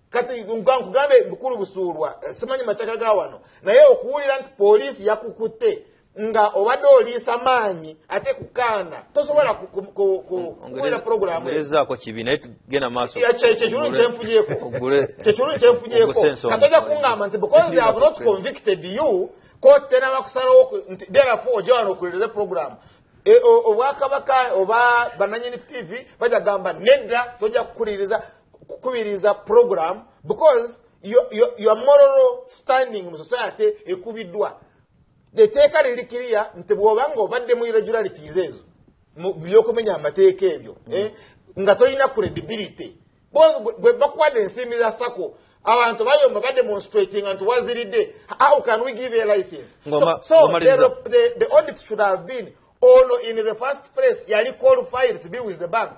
Kati nkugambe mukuru busulwa simanyi mataka gawano naye okuwulira nti police yakukutte nga obadde oliisa maanyi ate kukana tosobola kuwulira program ezaako kibina gena maaso kyekulu kyenfunyeko katajja kungamba nti because they have not convicted you court tena bakusalawo therefore ojja wano okuliriza program obwakabaka oba bananyini TV bajja gamba nedda tojja kukubiriza program because your moral standing mu society ekubiddwa. Teeka liri kiriya nti bw'obanga obadde mu irregularities ezo mu byokumenya amateeka ebyo nga tolina credibility bwe bakuwadde ensimbi za sako abantu bayomba bademonstrating nti waziridde how can we give a license so the audit should have been all in the first place yali qualified to be with the bank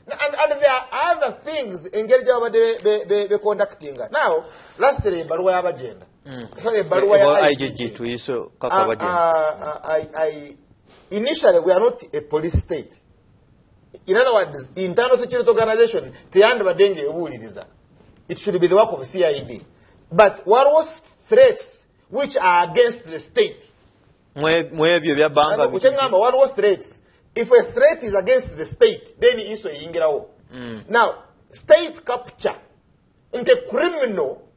and there are other things engeri gyabadde be conducting now lastly ebbaluwa y'abagenda sorry ebbaluwa ya IGG tuyiso kaka bagenda initially we are not a police state. In other words, internal security organization, it should be the work of CID. But what was threats which are against the state? What was threats? If a threat is against the state, then it is a Now, state capture into criminal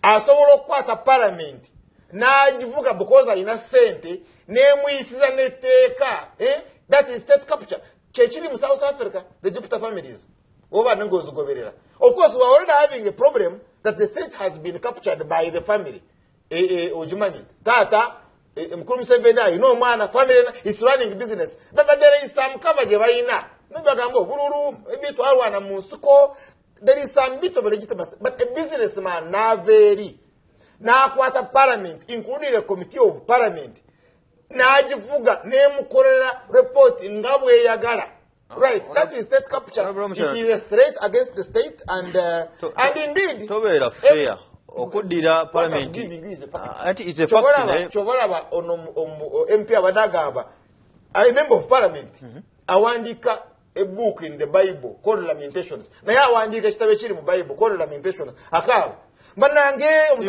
as a parliament. Najivuga because ina sente nemuyisiza neteka that is state capture chechini mu South Africa the Jupiter families over ngozi goberera. Of course we are already having a problem that the state has been captured by the family ojumanyi tata mkulu Museveni mwana family is running business but there is some cover je bayina nibagambo bululu ebitu alwana musuko there is some bit of legitimacy but a businessman na very n'akwata parliament including a committee of parliament n'agivuga n'emukolera report nga bweyagala right that is state capture it is a threat against the state and indeed tobeera fair okuddira parliament ati is a fact chovolaba MP abadagamba I member of parliament awandika a book in the Bible called Lamentations naye awandika ekitabo ekiri mu Bible called Lamentations akaaba Manange, no,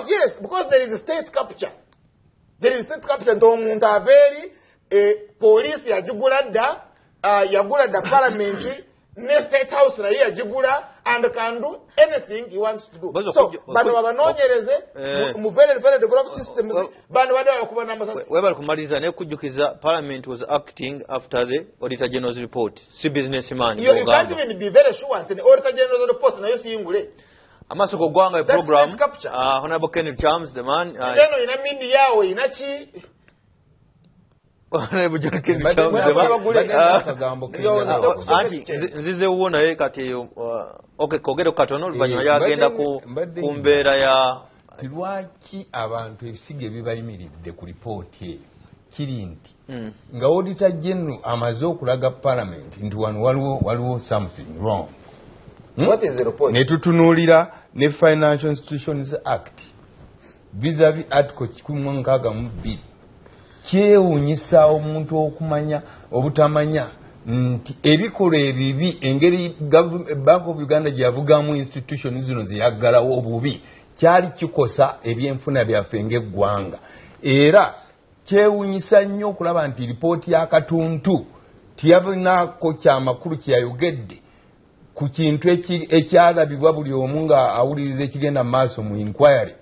yes, because there is a state capture. There is state capture. Ndomuntaveri, police ya jugulada, yagulada parliament, ne state house na ya jugula, and can do anything he wants to do. So, bano wabanonyereze, mu very developed systems, bano wade wakubana masasi. Webali kumaliza, ne kujukiza, parliament was acting after the Auditor General's report. Si businessman. You can't even be very sure until the Auditor General's report na yosi yingule. Amasoko gwanga program Honorable Kenneth Charms the man neno ina mindi yawe inachi Honorable John Kenneth Charms the man nzize uona ye kati okay kogero katono luvanyuma yagenda ku mbeera ya lwaki abantu ebisige bibayimiridde ku report ye kiri nti nga Auditor General amaze okulaga parliament nti waliwo something wrong. What is the report? Netutunulira ne Financial Institutions Act vis-a-vis article 162 kyewunyisa omuntu okumanya obutamanya nti ebikolwa ebibi engeri Bank of Uganda gyavugamu institutions zino ziyaggalawo obubi kyali kikosa ebyenfuna byaffe ng'eggwanga era kyewunyisa nnyo okulaba nti lipooti ya Katuntu tiyabinaako kyamakulu kyeyayogedde ku kintu ekyalabibwa buli omu nga awuliriza ekigenda mu maaso mu inquiry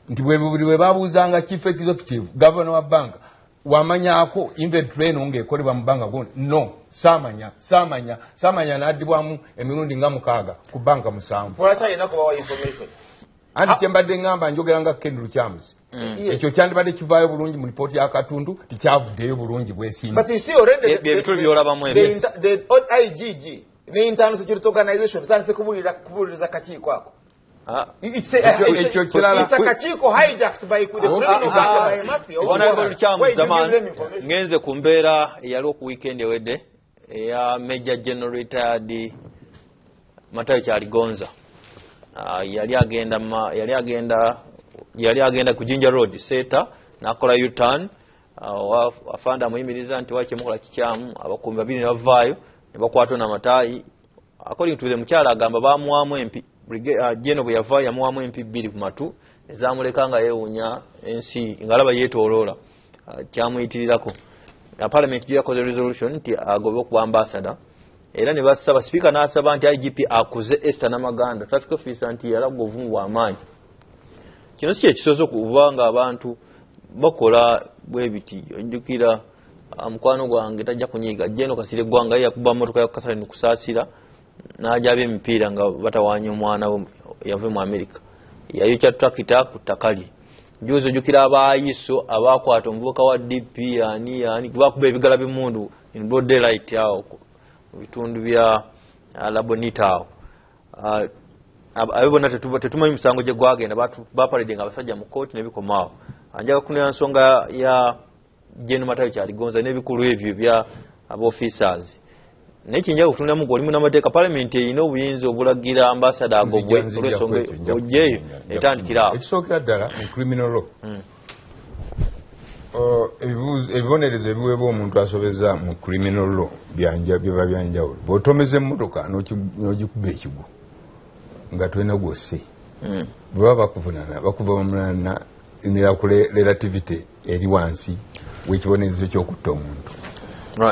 nti bwe babuuzanga chief executive governor wa banka wamanyako inventory eno ng'ekolebwa mu banka gundi no samanya n'addibwamu emirundi nga 6 ku banka 7 anti kyembadde ngamba njogera nga Kendall Charms ekyo kyandibadde kivaayo bulungi mu lipooti ya Katuntu tikyavuddeyo bulungi bwesimba but you see already ebintu byolabamu the IGG the internal security organization tandise kubuliriza kakiiko ako it's a kakiiko hijacked by the criminal by mafia Honorable Charms ngenze ku mbeera eyali ku weekend ewedde eya Major General retired Matayo Kyaligonza yali agenda ku Jinja Road Seta nakola U-turn afanda muyimiriza nti wache mukola kikyamu abakumbi babiri ne bavaayo ne bakwatwa na Matayi according to the mukyala agamba bamuwamu MP General bwe yavaayo yamuwamu MP 2 ku matu ezamuleka nga yeewunya ensi ngalaba yeetooloola kyamuyitirirako Parliament yakoze resolution nti agobe okuba ambassador era ne basaba speaker n'asaba nti IGP akuze Esther Namaganda traffic officer nti yalagwa obuvumu bw'amaanyi kino si ekisozo kubanga abantu bakola bwebiti njukira mukwano gwange tajja kunyiga Jeno Kasire gwanga yakuba motoka ya Catherine kusaasira n'ajabye emipiira nga batawanya omwana yave mu America yayokya tractor ku takali njozo jukira abayiso abakwata omuvubuka wa DP ani bakuba ebigala bimundu in broad daylight awo bitundu bya Labonita awo abibona tetumanyi musango gye gwagenda baparedde nga abasajja mu kooti nebikomawo anjaga kunera nsonga ya Jeno Matayo Kyaligonza n'ebikulu ebyo bya abofficers nekinja kutundamu goli munamateeka parliament erina obuyinza obulagira ambassador agobwe olw'ensonga ojjeeyo etandikirawo ekisookera ddala mu criminal law ebibonerezo ebiweebwa omuntu asobeza mu criminal law biba byanjawulo bw'otomeza emmotoka n'ogikuba ekigo nga tolina gwosse bwe baba bakuva omulana nira relativity eri wansi w'ekibonerezo ky'okutta omuntu.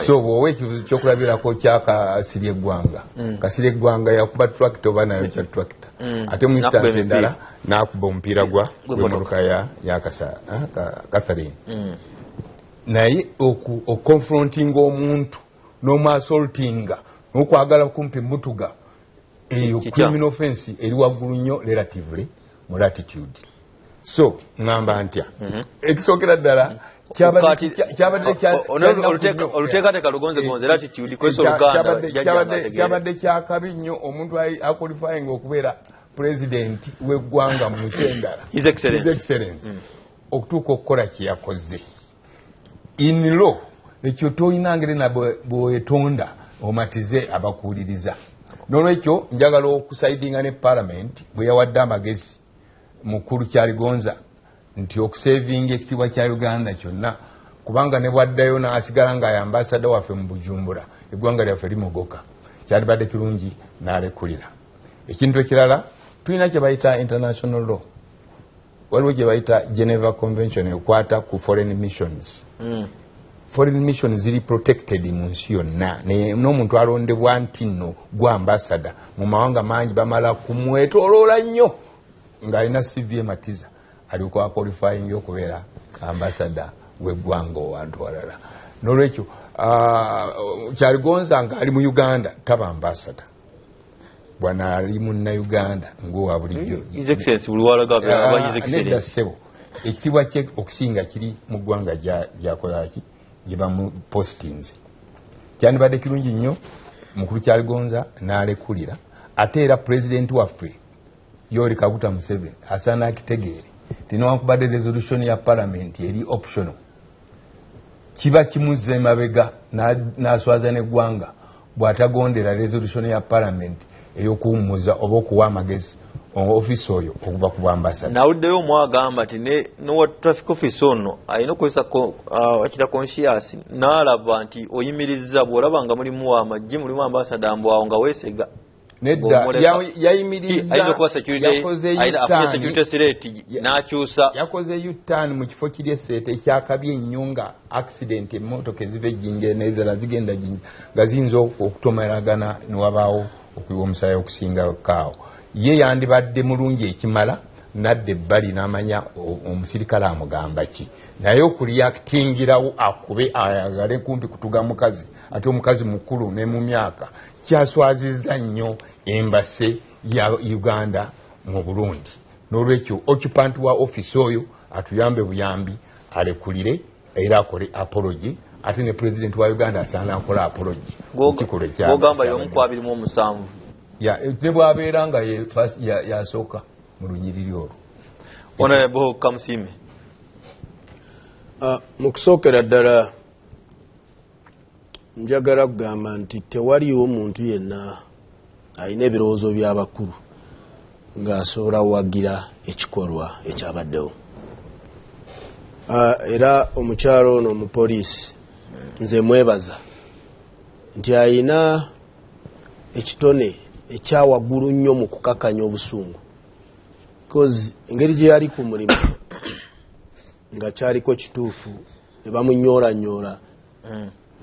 So bw'owa ekibuzo ky'okulabirako kyakasirye eggwanga kasirye eggwanga yakuba tractor oba nayo kya tractor ate mu instance endala n'akuba omupiira gw'emmotoka ya Catherine naye okukonfrontinga omuntu n'omuassaultinga n'okwagala kumpi mutuga eyo criminal offense eri waggulu nnyo relatively mu latitude. So ngamba ntya ekisookera ddala kyabadde kyakabi nnyo omuntu aqualifying okubeera president w'eggwanga mu nsi endala His Excellency okutuuka okukola kyeyakoze in law ekyo toyina ngeri na bwetonda omatize abakuwuliriza. N'olwekyo njagala okusaidinga ne parliament bwe yawadde amagezi mukulu Kyaligonza nti okusevinga ekitiibwa kya Uganda kyonna kubanga ne bwaddayo n'asigala nga ambasada waffe mu Bujumbura eggwanga lyaffe limogoka kyalibadde kirungi n'alekulira. Ekintu ekirala tulina kye bayita international law waliwo gye bayita Geneva Convention ekwata ku foreign missions. Foreign missions ziri protected mu nsi yonna n'omuntu alondebwa nti nno gwa ambasada mu mawanga mangi bamala kumwetooloola nnyo ng'alina CV ematiza alikuwa qualifying okubeera ambassador w'eggwanga owantu walala. N'olwekyo Kyaligonza nga ali mu Uganda taba ambassador bwana ali munnauganda ng'owa bulijjo His Excellency buli walaga aba His Excellency ekitiibwa kye okusinga kiri mu ggwanga gyakolaki gye bamu postings. Kyandibadde kirungi nnyo mukulu Kyaligonza n'alekulira ate era president waffe Yoweri Kaguta Museveni asaana akitegeere tinowakubadde resolution ya parliament eri optional kiba kimuzze emabega n'aswaza n'eggwanga bw'atagondera resolution ya parliament ey'okuwummuza oba okuwa amagezi office oyo okuva ku bwambasada. Nawuddeyo omwagamba nti n'owa traffic office ono alina okukozesa akira conscious n'alaba nti oyimirizza bw'olaba nga mulimu amagye mulimu ambasada mbwawo nga weesega nedda yayimiriza yakoze U-turn mu kifo kiri esseeta ekyakabi ennyo nga accident emmotoka eziva ejjinja nezala zigenda jinja nga ziyinza okutomeragana newabaawo okuyiwa omusaayi okusinga kaawo. Ye yandibadde mulungi ekimala nadde ebbali n'amanya omusirikale amugamba ki naye okureactingirawo akube ayagale kumpi kutuga mukazi ate omukazi mukulu ne mu myaka kyaswazizza nnyo embase ya Uganda mu Burundi. N'olwekyo occupant wa office oyo atuyambe buyambi alekulire era akole apology ate ne president wa Uganda asaana akola apology gogamba y'omukwabirimu omusanvu ne bwabeera nga yasooka mu lunyiriri olwo. Honorable Kamusime mu kusookera ddala njagala kugamba nti tewaliwo omuntu yenna alina ebirowoozo by'abakulu ng'asobola wagira ekikolwa ekyabaddewo. Era omukyalo ono omupoliisi nze mwebaza nti alina ekitone ekyawaggulu nnyo mu kukakanya obusungu because engeri gye yali ku mulimu nga kyaliko kituufu ne bamunyoolanyoola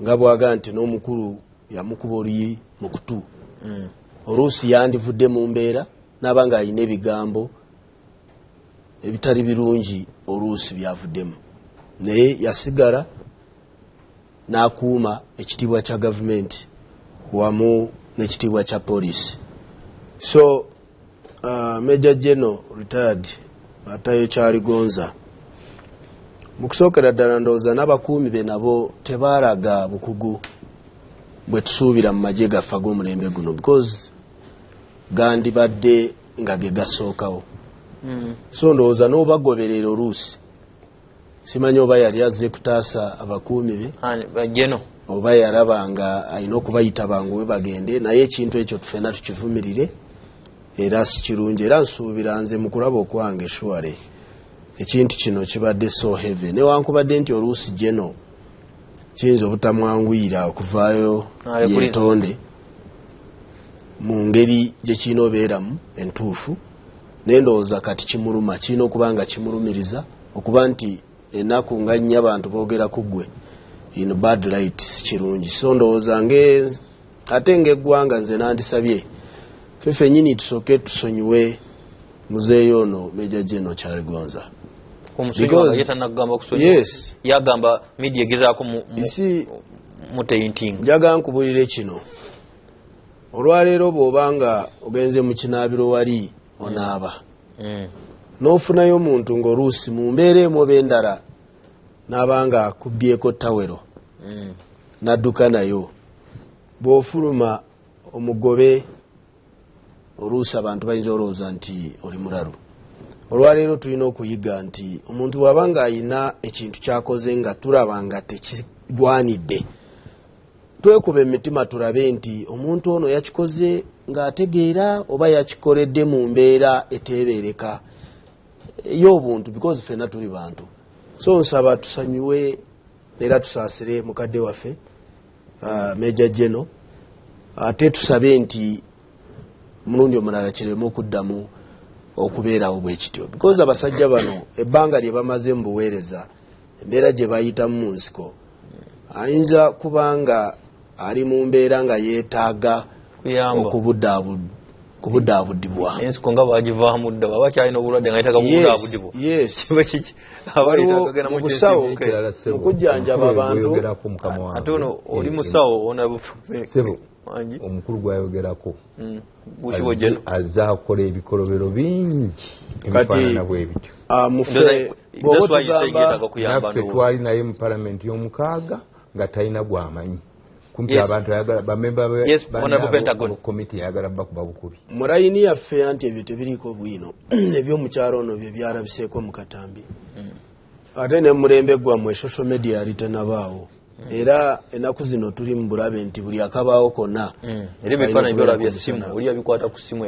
nga bwaga nti n'omukulu yamukuba oluyi mu kutu oluusi yandivudde mu mbeera n'aba nga alina ebigambo ebitali birungi oluusi byavuddemu naye yasigala n'akuuma ekitiibwa kya gavumenti wamu n'ekitiibwa kya poliisi. So Major General retired Matayo Kyaligonza mukusookera ddala ndowooza n'abakuumi be nabo tebaalaga bukugu bwe tusuubira mu magye gaffe ag'omulembe guno because gandibadde nga ge gasookawo. So ndowooza n'obagoberera oluusi simanyi oba yali azze kutaasa abakuumi be bajeno oba yalaba nga alina okubayita bangu we bagende, naye ekintu ekyo tufena tukivumirire era si kirungi, era nsuubira nze mu kulaba okwange shuwale ekintu kino kibadde so heavy newankubadde nti oluusi jeno kiyinza obutamwanguyira okuvaayo yeetonde mu ngeri gye kirina obeeramu entuufu, naye ndowooza kati kimuluma, kirina okuba nga kimulumiriza okuba nti ennaku nga nnya abantu boogera ku ggwe in bad light si kirungi. So ndowooza ate ng'eggwanga nze nandisabye ffe ffennyini tusooke tusonyiwe muzeeyo ono Major General Charles Gonza. Yes. Yagamba media gezaako muteyintinga. Njaga nkubulire kino. Olwaleero bw'obanga ogenze mu kinaabiro wali onaaba. N'ofunayo omuntu ng'oluusi mu mbeera emu oba endala n'abanga akubbyeko tawero n'adduka nayo. Bw'ofuluma omugobe oluusi abantu bayinza olowooza nti oli mulalu. Olwaleero tulina okuyiga nti omuntu bw'aba ng'ayina ekintu ky'akoze nga tulaba nga tekirwanidde, twekuba emitima tulabe nti omuntu ono yakikoze ng'ategeera oba yakikoledde mu mbeera eteebereka y'obuntu because ffenna tuli bantu. So nsaba tusanyuwe era tusaasire mukadde waffe Major General, ate tusabe nti mulundi omulala kireme okuddamu okubeerawo bwe kityo because abasajja bano ebbanga lye bamaze mu buweereza embeera gye bayitamu mu nsiko ayinza kubanga ali mu mbeera nga yeetaaga okubuddabudibwa. Ensiko nga bagivaamu dda baba kyalina obulwadde nga yeetaaga kubuddabudibwa. Yes. Mu busawo mu kujjanjaba abantu. Ate ono oli musawo ona omukulu gwayogerako azze akola ebikolobero bingi ebifaanana bwe bityo. Naffe twali naye mu palamenti y'omukaaga nga talina gwamanyi kumpi abantu komiti yagala bakuba bukubi. Mu layini yaffe anti ebyo tebiriiko bwino ebyomukyalo ono bye byalabiseeko mu katambi ate ne mulembe gwammwe social media yali tenabaawo. Era ennaku zino tuli mu bulabe nti buli akabaawo konna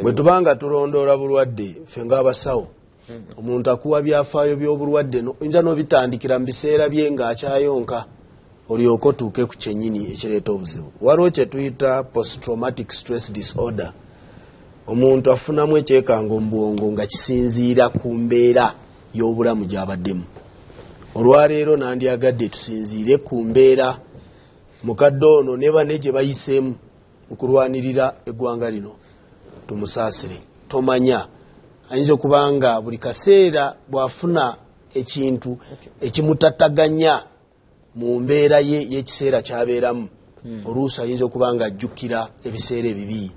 bwe tubanga tulondoola bulwadde ffe ng'abasawo omuntu akuwa byafaayo by'obulwadde oyinza n'obitandikira mu biseera bye ng'akyayonka olyoke otuuke ku kyennyini ekireeta obuzibu. Waliwo kye tuyita post traumatic stress disorder. Omuntu afunamu ekyekango mu bwongo nga kisinziira ku mbeera y'obulamu gy'abaddemu. Olwaleero nandyagadde tusinziire ku mbeera mukadde ono ne banne gye bayiseemu okulwanirira eggwanga lino tumusaasire. Tomanya ayinza okuba nga buli kaseera bw'afuna ekintu ekimutattaganya mu mbeera ye y'ekiseera ky'abeeramu oluusi ayinza okuba nga ajjukira ebiseera ebibi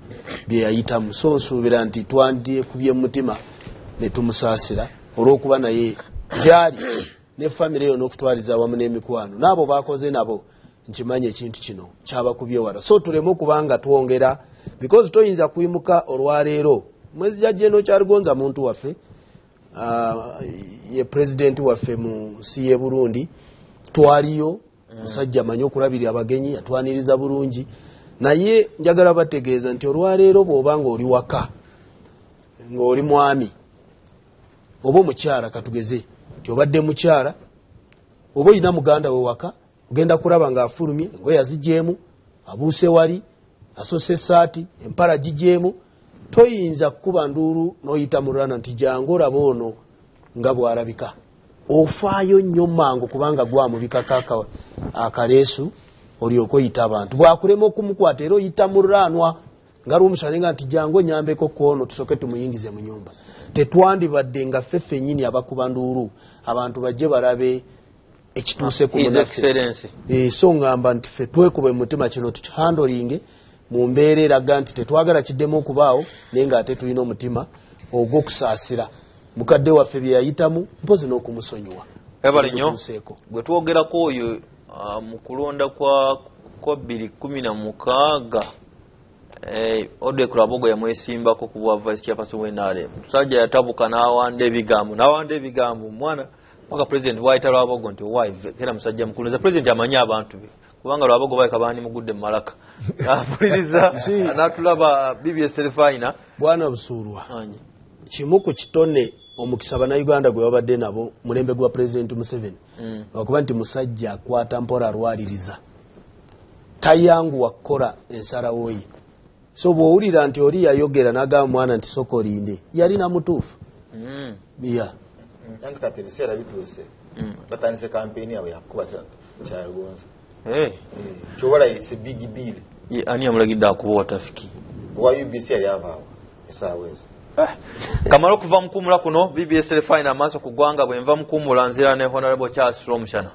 bye yayitamu. So nsuubira nti twandyekubye mu mutima ne tumusaasira olw'okuba naye gyali ne family yo n'okutwaliza wamu n'emikwano n'abo bakoze nabo nkimanyi ekintu kino kyabakubye wala. So tuleme okuba nga twongera because toyinza kuyimuka olwaleero Major General Charles Gonza muntu waffe ye president waffe mu nsi y'e Burundi twaliyo musajja manyi okulabirira abagenyi atwaniriza bulungi, naye njagala bategeeza nti olwaleero bw'oba nga oli waka ng'oli mwami oba omukyala katugeze nti obadde mukyala oba olina muganda we waka ogenda kulaba ng'afulumye engoye azigyemu abuuse wali asosa essaati empala gigyemu toyinza kukuba nduulu n'oyita mu lwana nti jangu olaba ono nga bw'alabika. Ofaayo nnyo mangu kubanga gwamubikako akaleesu olyoke oyita abantu. Bwakulema okumukwata era oyita mu lwanwa nga lw'omusane nga nti jangu onyambeko koono tusooke tumuyingize mu nyumba. Tetwandibadde nga ffe ffennyini abakuba nduulu abantu bajje balabe ekituuse ku munaffe. So ngamba nti ffe twekube mu mutima kino tukihandolinge mu mbeera eraga nti tetwagala kiddemu okubaawo naye ng'ate tulina omutima ogw'okusaasira mukadde waffe bye yayitamu mpozi n'okumusonyiwa. ebale nnyo bwe twogerako oyo mu kulonda kwa 2016 Ode Kulabogo yamwesimbako ku bwa vice chairperson w'NRM. Musajja yatabuka n'awanda ebigambo mwana mwaka president waita Lwabogo nti wife era musajja mukulu za president amanya abantu be kubanga Lwabogo baika bani mugudde malaka apuliriza anatulaba BBS Refina bwana Busurwa kimu ku kitone omukisa bana Uganda gwe babadde nabo mulembe gwa president Museveni wakuba nti musajja akwata mpora rwaliriza tayangu wakola ensalawo ye so bw'owulira nti oli yayogera n'agamba mwana nti soko linde yalina mutuufu yeah. Anti kati ebiseera bituuse batandise kampeni yabwe yakuba Kyalugonza kyobola it's a big deal ani amulagidde akuba watafiki wa UBC yali avaawo esaawa ezo kamala okuva mukumula kuno BBS Refina amaaso ku ggwanga bwe nva mukumula nzira ne Honorable Charles Romushana.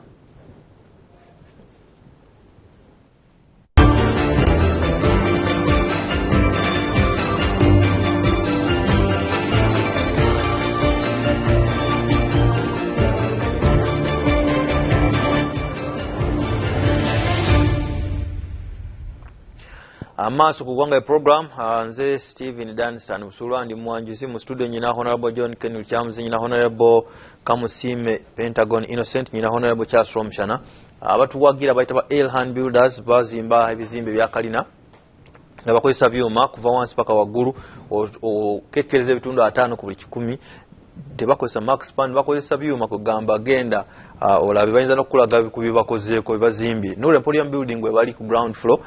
Amaaso ku ggwanga program nze Steven Danstan Busulwa ndi mwanjuzi mu studio nyina Honorable John Kenil Chamzi nyina Honorable Kamusime Pentagon Innocent nyina Honorable Charles Romushana abatuwagira bayita ba Elhan Builders bazimba ebizimbe bya kalina nga bakozesa byuma kuva wansi paka waggulu okekereza ebitundu 5 ku buli 10 tebakozesa max pan bakozesa byuma kugamba genda olabe bayinza n'okulaga bikubi bakozeeko bibazimbye Nule Podium building we bali ku ground floor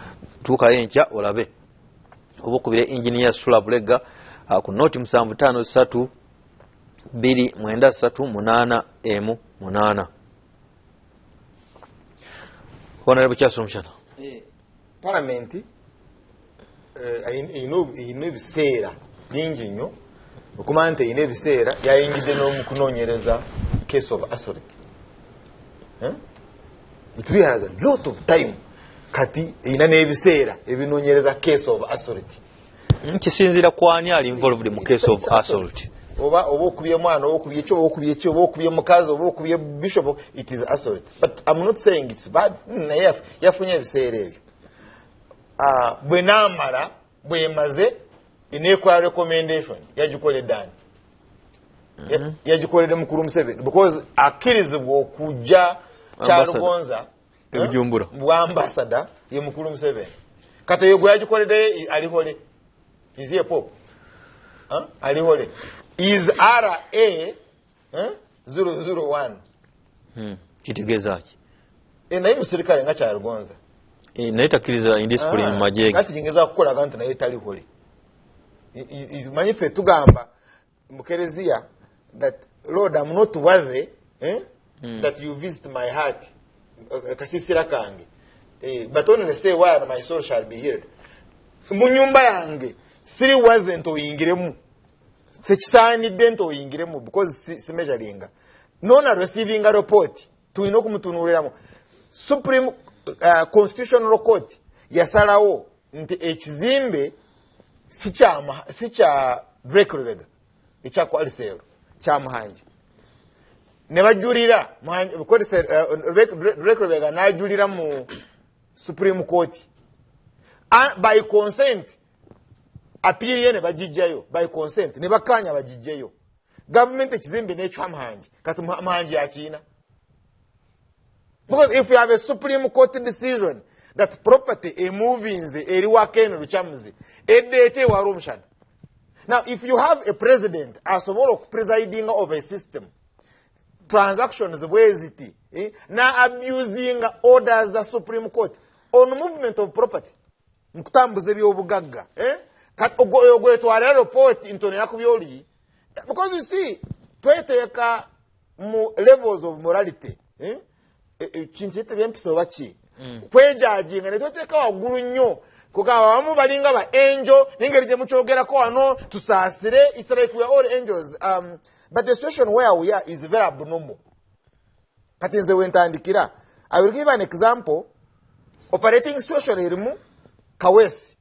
tuka encha olabe obukubire engineer Sula Bulega ku noti 753 293 8M8 Honorable Charles Romushana Parliament ino ebiseera bingi nnyo okumanya nti ino ebiseera yayingidde n'omukunoonyereza case of assault. It really has a lot of time kati ina n'ebiseera ebinoonyereza case of assault. Kisinzira kwani ali involved mu case of assault. Oba okubye mwana okubye ekyo okubye ekyo okubye mukazi okubye bishop, it is assault. But I'm not saying it's bad. Yafunye ebiseera ebyo. Bwe namala bwe maze ineekwa recommendation yagikoledde ani yagikoledde mukulu Museveni because akkirizibwa okujja Kyalugonza ebijumbura bwa ambassador ye mukulu Museveni kati ye gwe yagikoledde alihole is a pop alihole is RA 001 kitegeeza ki naye musirikale nga Kyalugonza naye takkiriza indiscipline mu majege kati jingeza kukola kanti naye talihole manyi ffe tugamba mu Kereziya that Lord I'm not worthy that you visit my heart kasisira kange but only say why my soul shall be healed mu nyumba yange siri worthy nto oyingiremu sekisaanidde nto oyingiremu because si measuringa nona receiving a report tulina okumutunuuliramu Supreme Constitutional Court yasalawo nti ekizimbe si kya Drake Lubega ekya Kwalisero kya Muhanji ne bajulira Drake Lubega n'ajulira mu Supreme Court by consent appeal ye ne bagijjayo by consent ne bakanya bagijjayo government ekizimbe n'ekya Muhanji kati Muhanji yakiina because if you have a Supreme Court decision that property a moving eri wakene Luchamuzi edete wa Romushana. Now if you have a president asobola presiding over a system transactions bweziti na abusing orders the Supreme Court on movement of property nkutambuze byobugagga kat ogwe twala report intone yakubyoli because you see tweteeka mu levels of morality kinchite byempiso bachi kwejajinga ne toteka waggulu nnyo kugaba bamu balinga ba angel ningeri je muchogerako wano tusaasire it's like we are all angels but the situation where we are is very abnormal kati nze wentandikira I will give an example operating situation erimu Kawesi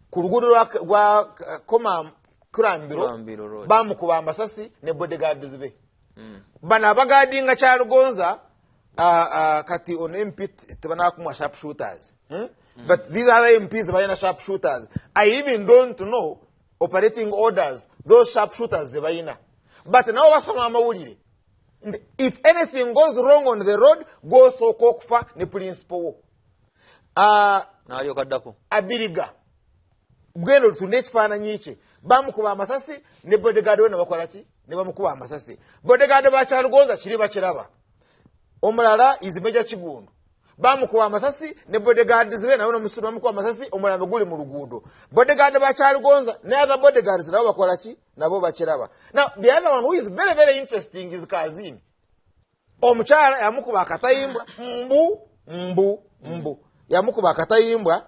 ku luguudo rwa Koma Kurambiro bamukuba amasasi ne bodyguards be bano abagadinga Kyalugonza kati on MP tebanakumwa sharpshooters. But these other MPs bayina sharpshooters. I even don't know operating orders those sharpshooters bayina. But now basoma amawulire. If anything goes wrong on the road, go so kokufa ne principal. Nalyo kaddako. Abiriga. Gendo tunekifaananyi kye. Bamukuba amasasi ne bodyguard we nabakola ki? Ne bamukuba amasasi. Bodyguard ba Kyalugonza kiri bakiraba. Omulala izimeja Kigundu. Bamukuba amasasi ne bodyguard zibe nawe n'omusuru bamukuba amasasi omulala guli mu luguudo. Bodyguard ba Kyalugonza ne other bodyguards nabo bakola ki? Nabo bakiraba. Now the other one who is very very interesting is Kazini. Omukyala yamukuba akatayimbwa mbu. Yamukuba akatayimbwa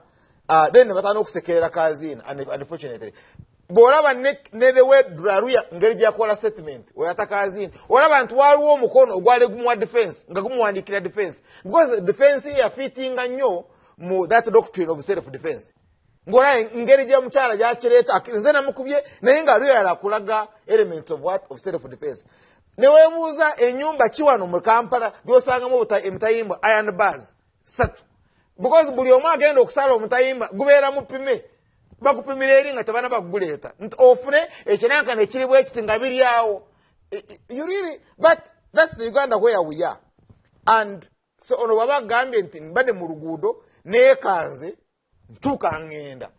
then batana okusekerera Kazini unfortunately. Boraba ne the way Draruya ngeri gyakola statement oyata Kazini. Olaba nti waliwo omukono ogwali gumwa defense nga gumuwandikira defense because the defense ya fittinga nnyo mu that doctrine of self defense. Ngora ngeri gya mukyala gyakireta nze namukubye naye nga Ruya yakulaga elements of what of self defense. Ne webuuza ennyumba kiwano mu Kampala gyosangamu emitayimbwa iron bars satu. Because buli omu agenda okusala omutayimba gubeera mupime bakupimira eri nga tebana bakuguleeta ofune ekinankana ekiri bwekiti nga biri awo. You really, but that's the Uganda where we are. And so ono baba gambye nti mbadde mu luguudo neekanze ntuuka ngenda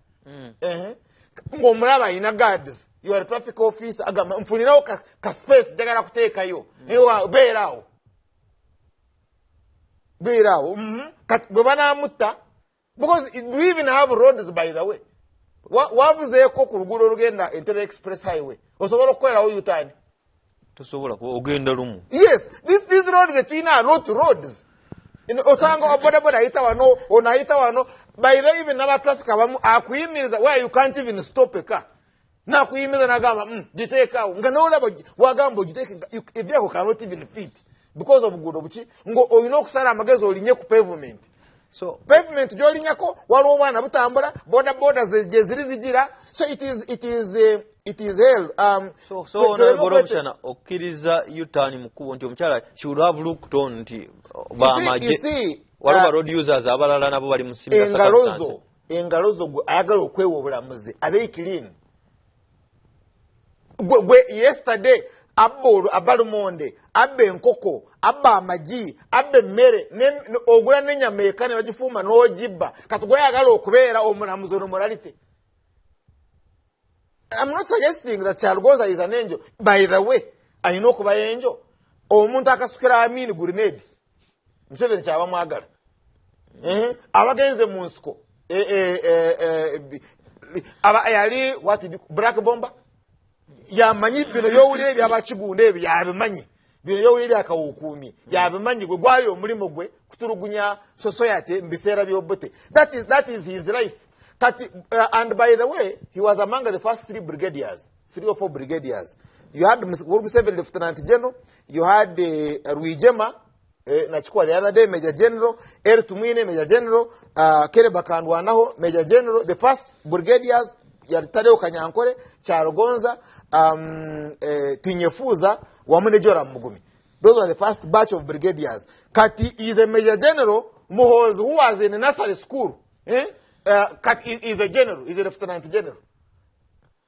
ng'omulaba ayina guards, you are a traffic officer agamba nfunirawo ka space njagala kuteekayo beeraawo bwe banaamutta because we even have roads by the way. Wavuzeeko ku luguudo olugenda Entebbe Express Highway osobola okukolerawo U-turn. Tosobola ogenda lumu. Yes, these roads zetulina are not roads. Osanga bodaboda ayita wano ono ayita wano by the even n'aba traffic abamu akuyimiriza where you can't even stop a car. Nakuyimiriza nagamba giteekaawo nga n'olaba wagamba ogiteeke if vehicle cannot even fit because of gudo buki ngo olina okusala amagezi olinye ku pavement. So pavement gyolinyako waliwo obwana butambula boda gye ziri zigira so it is hell. So omukyala okkiriza U-turn mukubo nti omukyala she would have looked on nti bamaje waliwo road users abalala nabo bali mu similar engalozo gwe ayagala okwewa obulamuzi abe clean gwe yesterday abba lumonde abba enkoko abba amagi abba emmere ogula n'ennyama eka ne bagifuuma n'ogibba kati gweyagala okubeera omulamuzi ono morality. I'm not suggesting that Kyalugonza is an angel. By the way, alina okuba angel. Omuntu akasukira Amin grenade Museveni kyaba mwagala abagenze mu nsiko yali what black bomber yamanyi bino byowulira ebyabakigunda ebyo yabimanyi bino byowulira akawukuumi yabimanyi gwe gwali omulimu gwe kutulugunya society mbiseera by'obote. That is his life. And by the way, he was among the first 3 or 4 brigadiers. You had Museveni Lieutenant General, you had Rwigema, Nachikwa the other day, Major General, Tumwine, Major General, Kere Bakandwanaho, Major General, the first brigadiers, Tadeo Kanyankore, Kyalugonza, Tinyefuza, Wamune Joram Mugumi. Those were the first batch of brigadiers. Kati is a Major General, Muhoz, who was in a nursery school. Is a general, is a lieutenant general.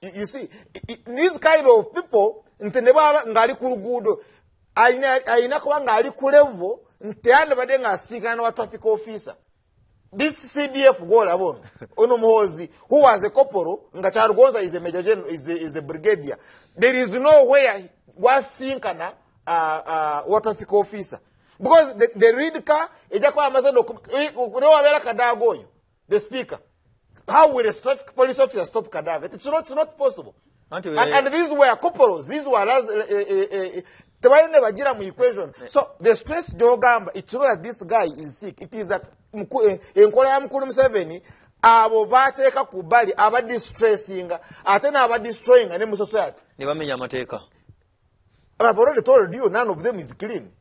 You see, these kind of people, nteneba ngali ku luguudo, ayina kuba ngali ku level, nteyande bade nga asikana wa traffic officer. This CDF gola bono, ono Muhozi, who was a corporal, nga Kyalugonza is a major general, is a brigadier. There is no way was sinkana wa traffic officer. Because the read car, ejakwa amazado, kurewa wela kadagoyo. The speaker. How will a traffic police officer stop Kadaga? It's not possible. And these were corporals. These were equation. So the stress Jogamba, it's not that this guy is sick. It is that Nkola Mukulu Museveni abo bateka kubali aba distressing atena aba destroying and society. Nibamenya amateeka. I've already told you none of them is clean.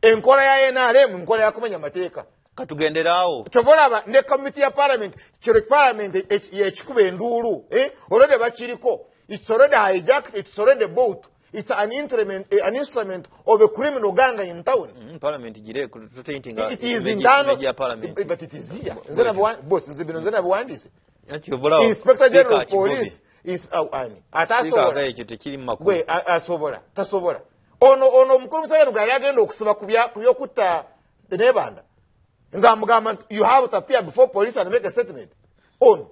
Enkola ya NRM nkola ya kumenya amateeka. Katugenderaawo chovolaba ne committee ya parliament chiro parliament ekikube endulu already bakiriko it's already hijacked, it's already bought it's an instrument of a criminal gang in town. Parliament jire it is internal, but it is here. Boss, Inspector General of Police is tasobola. Ono mukuru musajja gali agenda okusiba kubyokutta Nebanda. Ngamugamba you have to appear before police and make a statement. Ono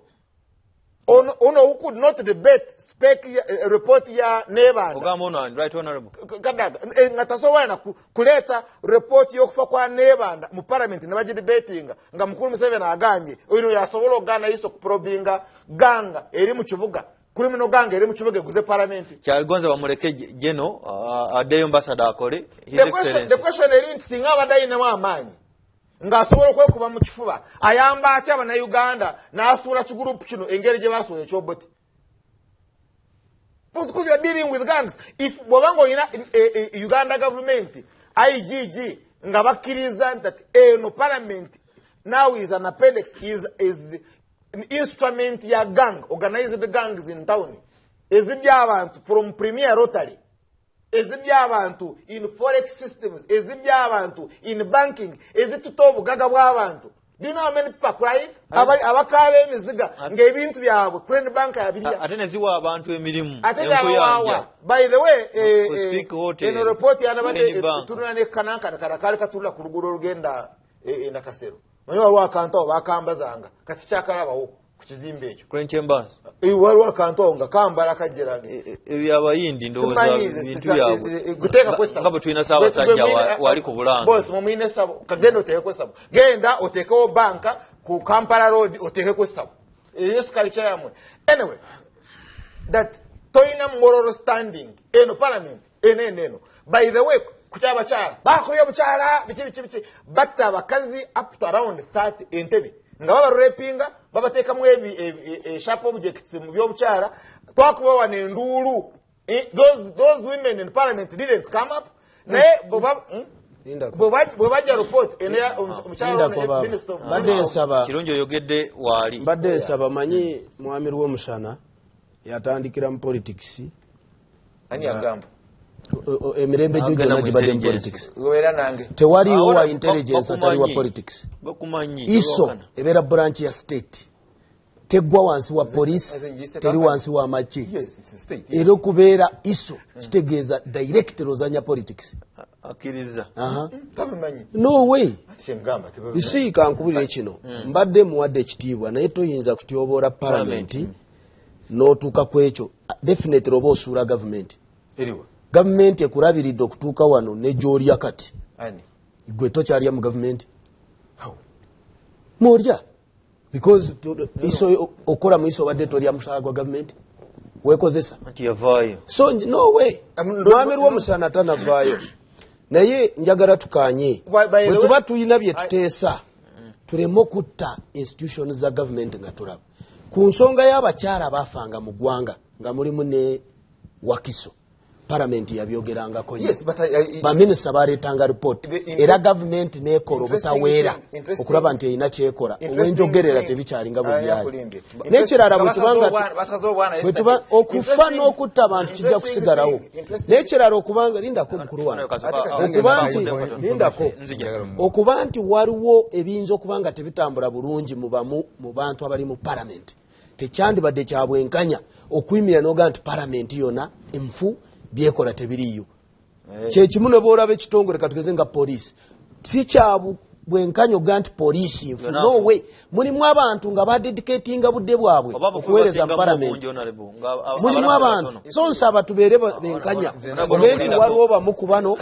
who could not debate report ya Nebanda. Ogamba ono right honorable. Kadaga ngatasobola na kuleta report yokufa kwa Nebanda mu parliament nabaji debating nga mukuru Museveni aganye oyo yasobola ogana iso kuprobinga ganga eri mu kibuga. Criminal gang eri mu kibuga guze parliament. Kyaligonza bamuleke geno adeyo ambassador akole. The question eri singa abadayina mu amanyi. Ngasobola kwekuba mu kifuba ayamba atya abana Uganda n'asuula kigurupu kino engeri gye basuula ekyoboti. Because you are dealing with gangs. If bwabango ina Uganda government IGG nga bakkiriza that no parliament now is an appendix, is an instrument ya gang, organized gangs in town. Ezibya abantu from Premier Rotary, ezibya abantu in forex systems, ezibya abantu in banking, ezituta obugaga bw'abantu. Do you know how many people crying? Abakabe emiziga ng'ebintu byabwe Crane Bank yabirya. Ate ne ziwa abantu emirimu. By the way, in a report yanabadde tunula ne kananka kali katula ku luguudo olugenda na Kasero. Manyi waliwo akantu bakambazanga kati kyakalabawo ku kizimbe ekyo. Crane Chambers. Waliwo akantu nga kambala kajjera. Ebyabayindi ndowooza bintu byabwe. Guteeka kwesaba. Nga bwe tulina Ssaabasajja wali ku Bulanga. Boss mumine sabo kagenda oteekeko sabo. Genda oteekewo banka ku Kampala Road oteekeko sabo. Yesu culture yamwe. Anyway, that toina moral standing eno parliament eno. By the way, kuchaba chala bakoyo buchala bichi batta abakazi up to around 30 Entebbe nga baba rapinga babateeka mu sharp objects mu byobuchala twakuba wana endulu. Those women in parliament didn't come up naye bwebaja report ene omuchala minister badde nsaba kirungi oyogedde wali badde nsaba manyi mwami Rwomusana yatandikira mu politics ani agamba emirembe jojo najibadde mu politics goera nange tewaliwo wa intelligence atali wa politics bakumanyi iso ebera branch ya state tegwa wansi wa police teri wansi wa machi ero kubeera iso kitegeeza direct rozanya politics akiriza tabimanyi no way shengamba isi kankubulire kino mbadde muwadde ekitiibwa naye toyinza kutyoboola parliament n'otuuka ku ekyo definitely oba osuula government eriwa government ekulabiridde okutuuka wano ne gy'olya kati gwe tokyalya mu government mwolya because iso okola mu iso obadde tolya musaala gwa government weekozesa so no way mwami Rwomusana tanavaayo naye njagala tukanye bwe tuba tulina bye tuteesa tuleme okutta institutions za government nga tulaba ku nsonga y'abakyala abaafanga mu ggwanga nga mulimu ne Wakiso parliament yabyogerangako baminisita baleetanga report era government neekola obutaweera okulaba nti erina kyekola owenjogerera tebikyalinga bwe byali n'ekirala bwe tuba okufa n'okutta abantu kijja kusigalawo n'ekirala okubanga lindako mukulu wange okuba nti lindako okuba nti waliwo ebiyinza okuba nga tebitambula bulungi mu bantu abali mu parliament tekyandibadde kya bwenkanya okuyimira n'oga nti parliament yona enfu byekola tebiriyo kyekimu ne boolaba ekitongole katugeze nga poliisi si kya bwenkanya oga nti poliisi nfu no way mulimu abantu nga badedicatinga budde bwabwe okuweereza mu parliament mulimu abantu so nsaba tubeere benkanya oge nti waliwo bamu ku bano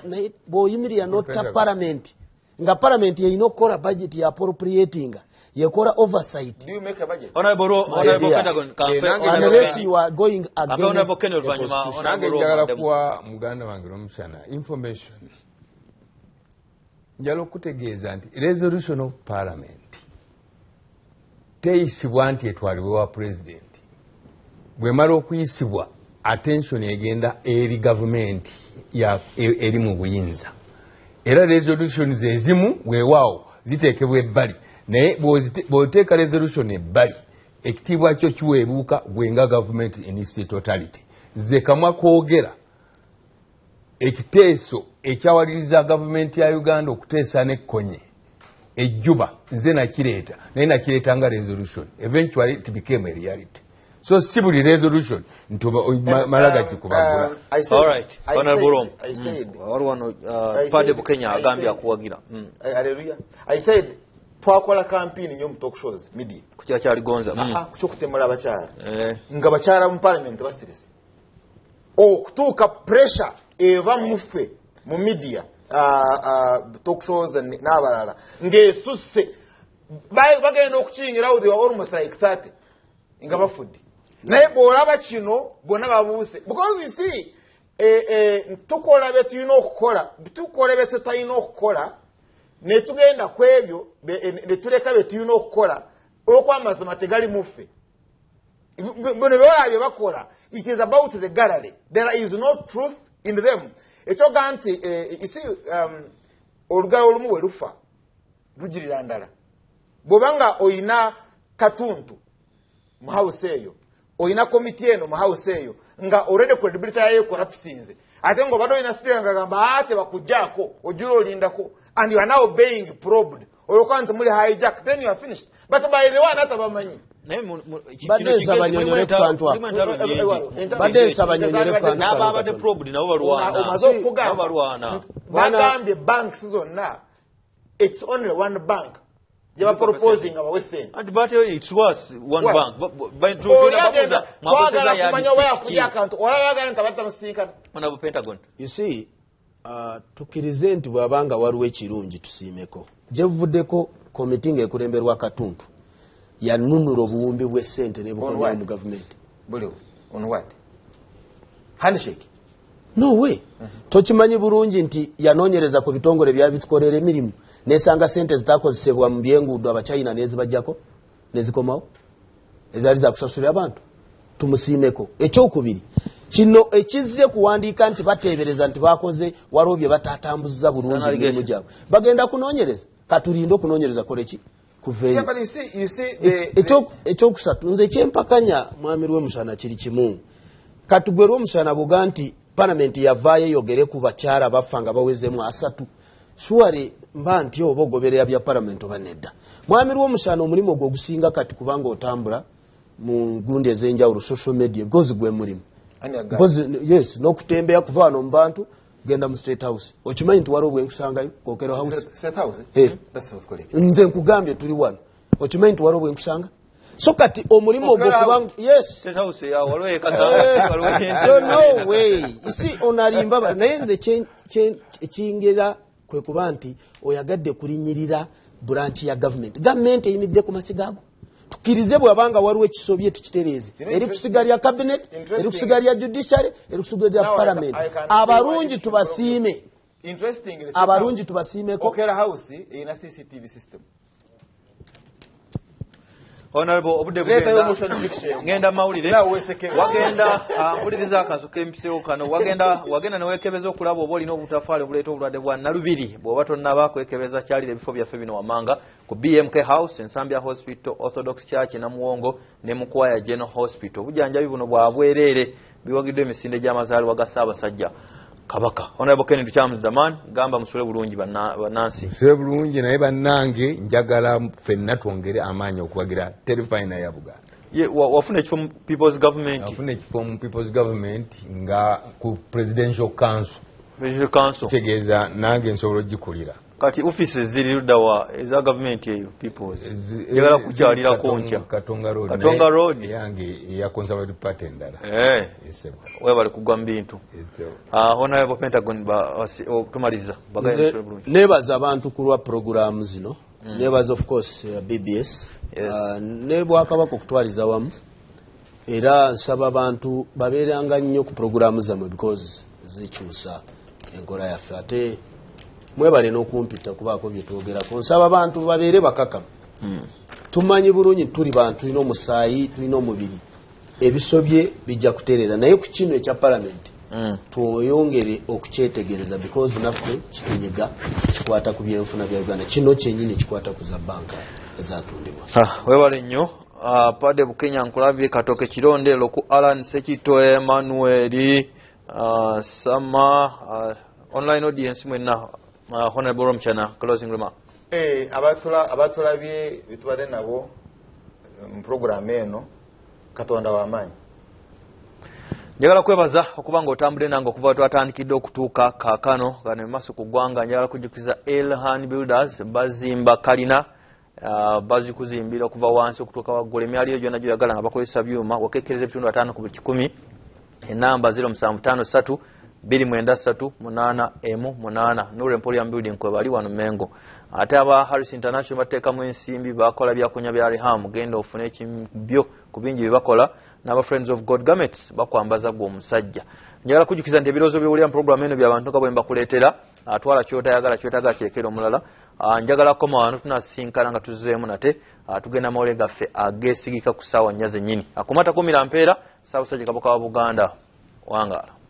naye bw'oyimirira n'otta parliament nga parliament yeyina okukola budget ya appropriating yekola oversight. Do you make a budget? Honorable unless you are going against the Constitution. Kwa muganda wange Rwomusana information njalo kutegeeza nti resolution of parliament teyisibwa nti etwalibwe wa president bwemala okuyisibwa attention egenda eri government ya eri mu buyinza era resolutions ezimu weewaawo ziteekebwa ebbali naye bw'oteeka resolution ebbali ekitiibwa kyo kiweebuuka gwenga government in its totality ze kamwa kwogera ekiteeso ekyawaliriza gavumenti ya Uganda okuteesa n'ekkonye ejjuba nze nakireeta naye nakireeta nga resolution eventually it became a reality so si buli resolution malaga kikubagula. All right, Honorable Rom. Wali wano Pade Bukenya agambye akuwagira. Hallelujah. I said twakola campaign nyo mu talk shows media Kukyali gonza. Kuchokutemula abakyala. Nga bakyala mu parliament basirese. Okutuuka pressure eva mufe mu media talk shows n'abalala ng'esusse bagenda okukingira they were almost like 30 nga bafudde naye bw'olaba kino bonna babuuse because you see tukola bye tulina okukola tukola bye tutalina okukola ne tugenda ku ebyo ne tuleka bye tulina okukola olw'okwamazima tegali mufe bino byolabye bakola it is about the gallery there is no truth in them ekyoga nti you see olugalo olumu bwe lufa lugirira ndala bw'obanga oyina katuntu mu house eyo oyina komiti eno mu house eyo nga already credibility yayo collapsinze ate ngo bado ina speaker ngagamba ate bakujjako ojuro olindako and you are now being probed olwokuba nti muli hijack then you are finished but by the one atabamanyi Badesa banyonyole kwantu Badesa banyonyole kwantu n'ababadde probed nabo balwana omaze okugamba bagambye banks zonna it's only one bank they were proposing our Western and but it was one bank by to the Pentagon. You see tukirize nti bwabanga waliwo ekirungi tusiimeko jevuddeko committee ng'ekulemberwa Katuntu yanunula obuwumbi bw'essente ne bukonya mu government buliwo on what handshake no way tokimanyi bulungi nti yanoonyereza ku bitongole byabitukolera emirimu nesanga sente zitakozesebwa mu byenguudo abachina nezibajjako nezikomawo ezaali za kusasulira abantu tumusiimeko ekyokubiri kino ekizze kuwandiika nti bateebereza nti bakoze waliwo bye batatambuza bulungi emirimu gyabwe bagenda kunoonyereza katulinde okunoonyereza koleki kuveeyo ekyokusatu nze ekyempakanya mwami lw'omusana kiri kimu katugwe lw'omusana buga nti palamenti yavaayo eyogere ku bakyala bafa nga bawezemu 3 suwale mba nti oba ogoberera bya palamenti oba nedda mwami lw'omusana omulimu ogwo ogusinga kati kubanga otambula mu gundi ez'enjawulo social media gozi gwe mulimu yes n'okutembera kuva wano mu bantu genda mu State House okimanyi nti waliwo bwenkusangayo Kokero House nze nkugambye tuli wano okimanyi nti waliwo bwenkusanga so kati omulimu ogwo kubanga yes State House ya waliwo ekasanga so no way you see onalimba naye nze ekingera kwe kuba nti oyagadde kulinyirira branch ya government eyimidde ku masigago tukirize bwabanga waliwo ekisobye tukitereeze eri kusiga lya cabinet eri kusiga lya judiciary eri kusiga lya parliament abalungi tubasiime abalungi tubasiimeko Kokera House ina CCTV system Honorable obudde ngenda mawulire wagenda mpuliriza akazu k'empisewo kano wagenda newekebeza okulaba oba olina obutafaale obuleeta obulwadde bwa nalubiri bw'oba tonnaba kwekebeza kyalira ebifo byaffe bino wamanga ku BMK House Ensambya Hospital Orthodox Church Namuwongo ne Mukwaya General Hospital obujjanjabi buno bwabwereere biwagiddwa emisinde gy'amazaalibwa ga Ssaabasajja Kabaka. Honorable Kennedy Charles Daman gamba musule bulungi bannansi musule bulungi naye bannange njagala ffenna twongere amaanyi okubagira terifayina ya Buganda wafuna ekifo mu People's Government wafuna ekifo mu People's Government nga ku Presidential Council kitegeeza nange nsobola ogikulira kati offices ziri luddawa eza government eyo People's njagala kukyalirako ntya Katonga Road yange eya Conservative Party endala webali kugwa mu bintu Honorable Pentagon tumaliza nebaza abantu ku lwa programu zino nebaza of course BBS ne Bwakabaka okutwaliza wamu era nsaba abantu babeeranga nnyo ku programu zamwe because zikyusa enkola yaffe ate mwebale n'okumpita kubaako bye twogerako nsaba abantu babeere bakakamu tumanyi bulungi tuli bantu tulina omusaayi tulina omubiri ebisobye bijja kutereera naye ku kino ekya palamenti tweyongere okukyetegereza because naffe kitunyega kikwata ku byenfuna bya Uganda kino kyennyini kikwata ku za banka ezatundibwa webale nnyo Pade Bukenya nkulabye Katoke Kirondero ku Alan Sekito Emmanuel some online audience mwenna Honorable Romchana, closing remark. abatulabye bitubadde nabo mu program eno Katonda w'amaanyi. Njagala kwebaza okuba ng'otambudde nange okuva twatandikidde okutuuka kaakano gano maaso ku ggwanga. Njagala kujjukiza Elhan Builders bazimba kalina bazikuzimbira okuva wansi okutuuka waggulu. Emyaliiro gyonna gyoyagala nga bakozesa byuma wakekkereza ebitundu 5 ku 100. Enamba 0753 293 Nuru Emporium Building kwe bali wano Mengo. Ate aba Harris International bateekamu ensimbi bakola byakunya bya Reham genda ofune ekibyo ku bingi bibakola n'aba Friends of God Garments bakwambaza gwo omusajja. Njagala kujjukiza nti ebirozo by'owulira mu program eno by'abantu nga bwe mbakuleetera atwala kyotayagala kyotaaga kyekera omulala. Njagala koma wano tunasinkana nga tuzzeemu nate tugenda mawole gaffe ageesigika ku ssaawa 4 zennyini. Akomata kumira mpeera Ssaabasajja Kabaka wa Buganda wangaala.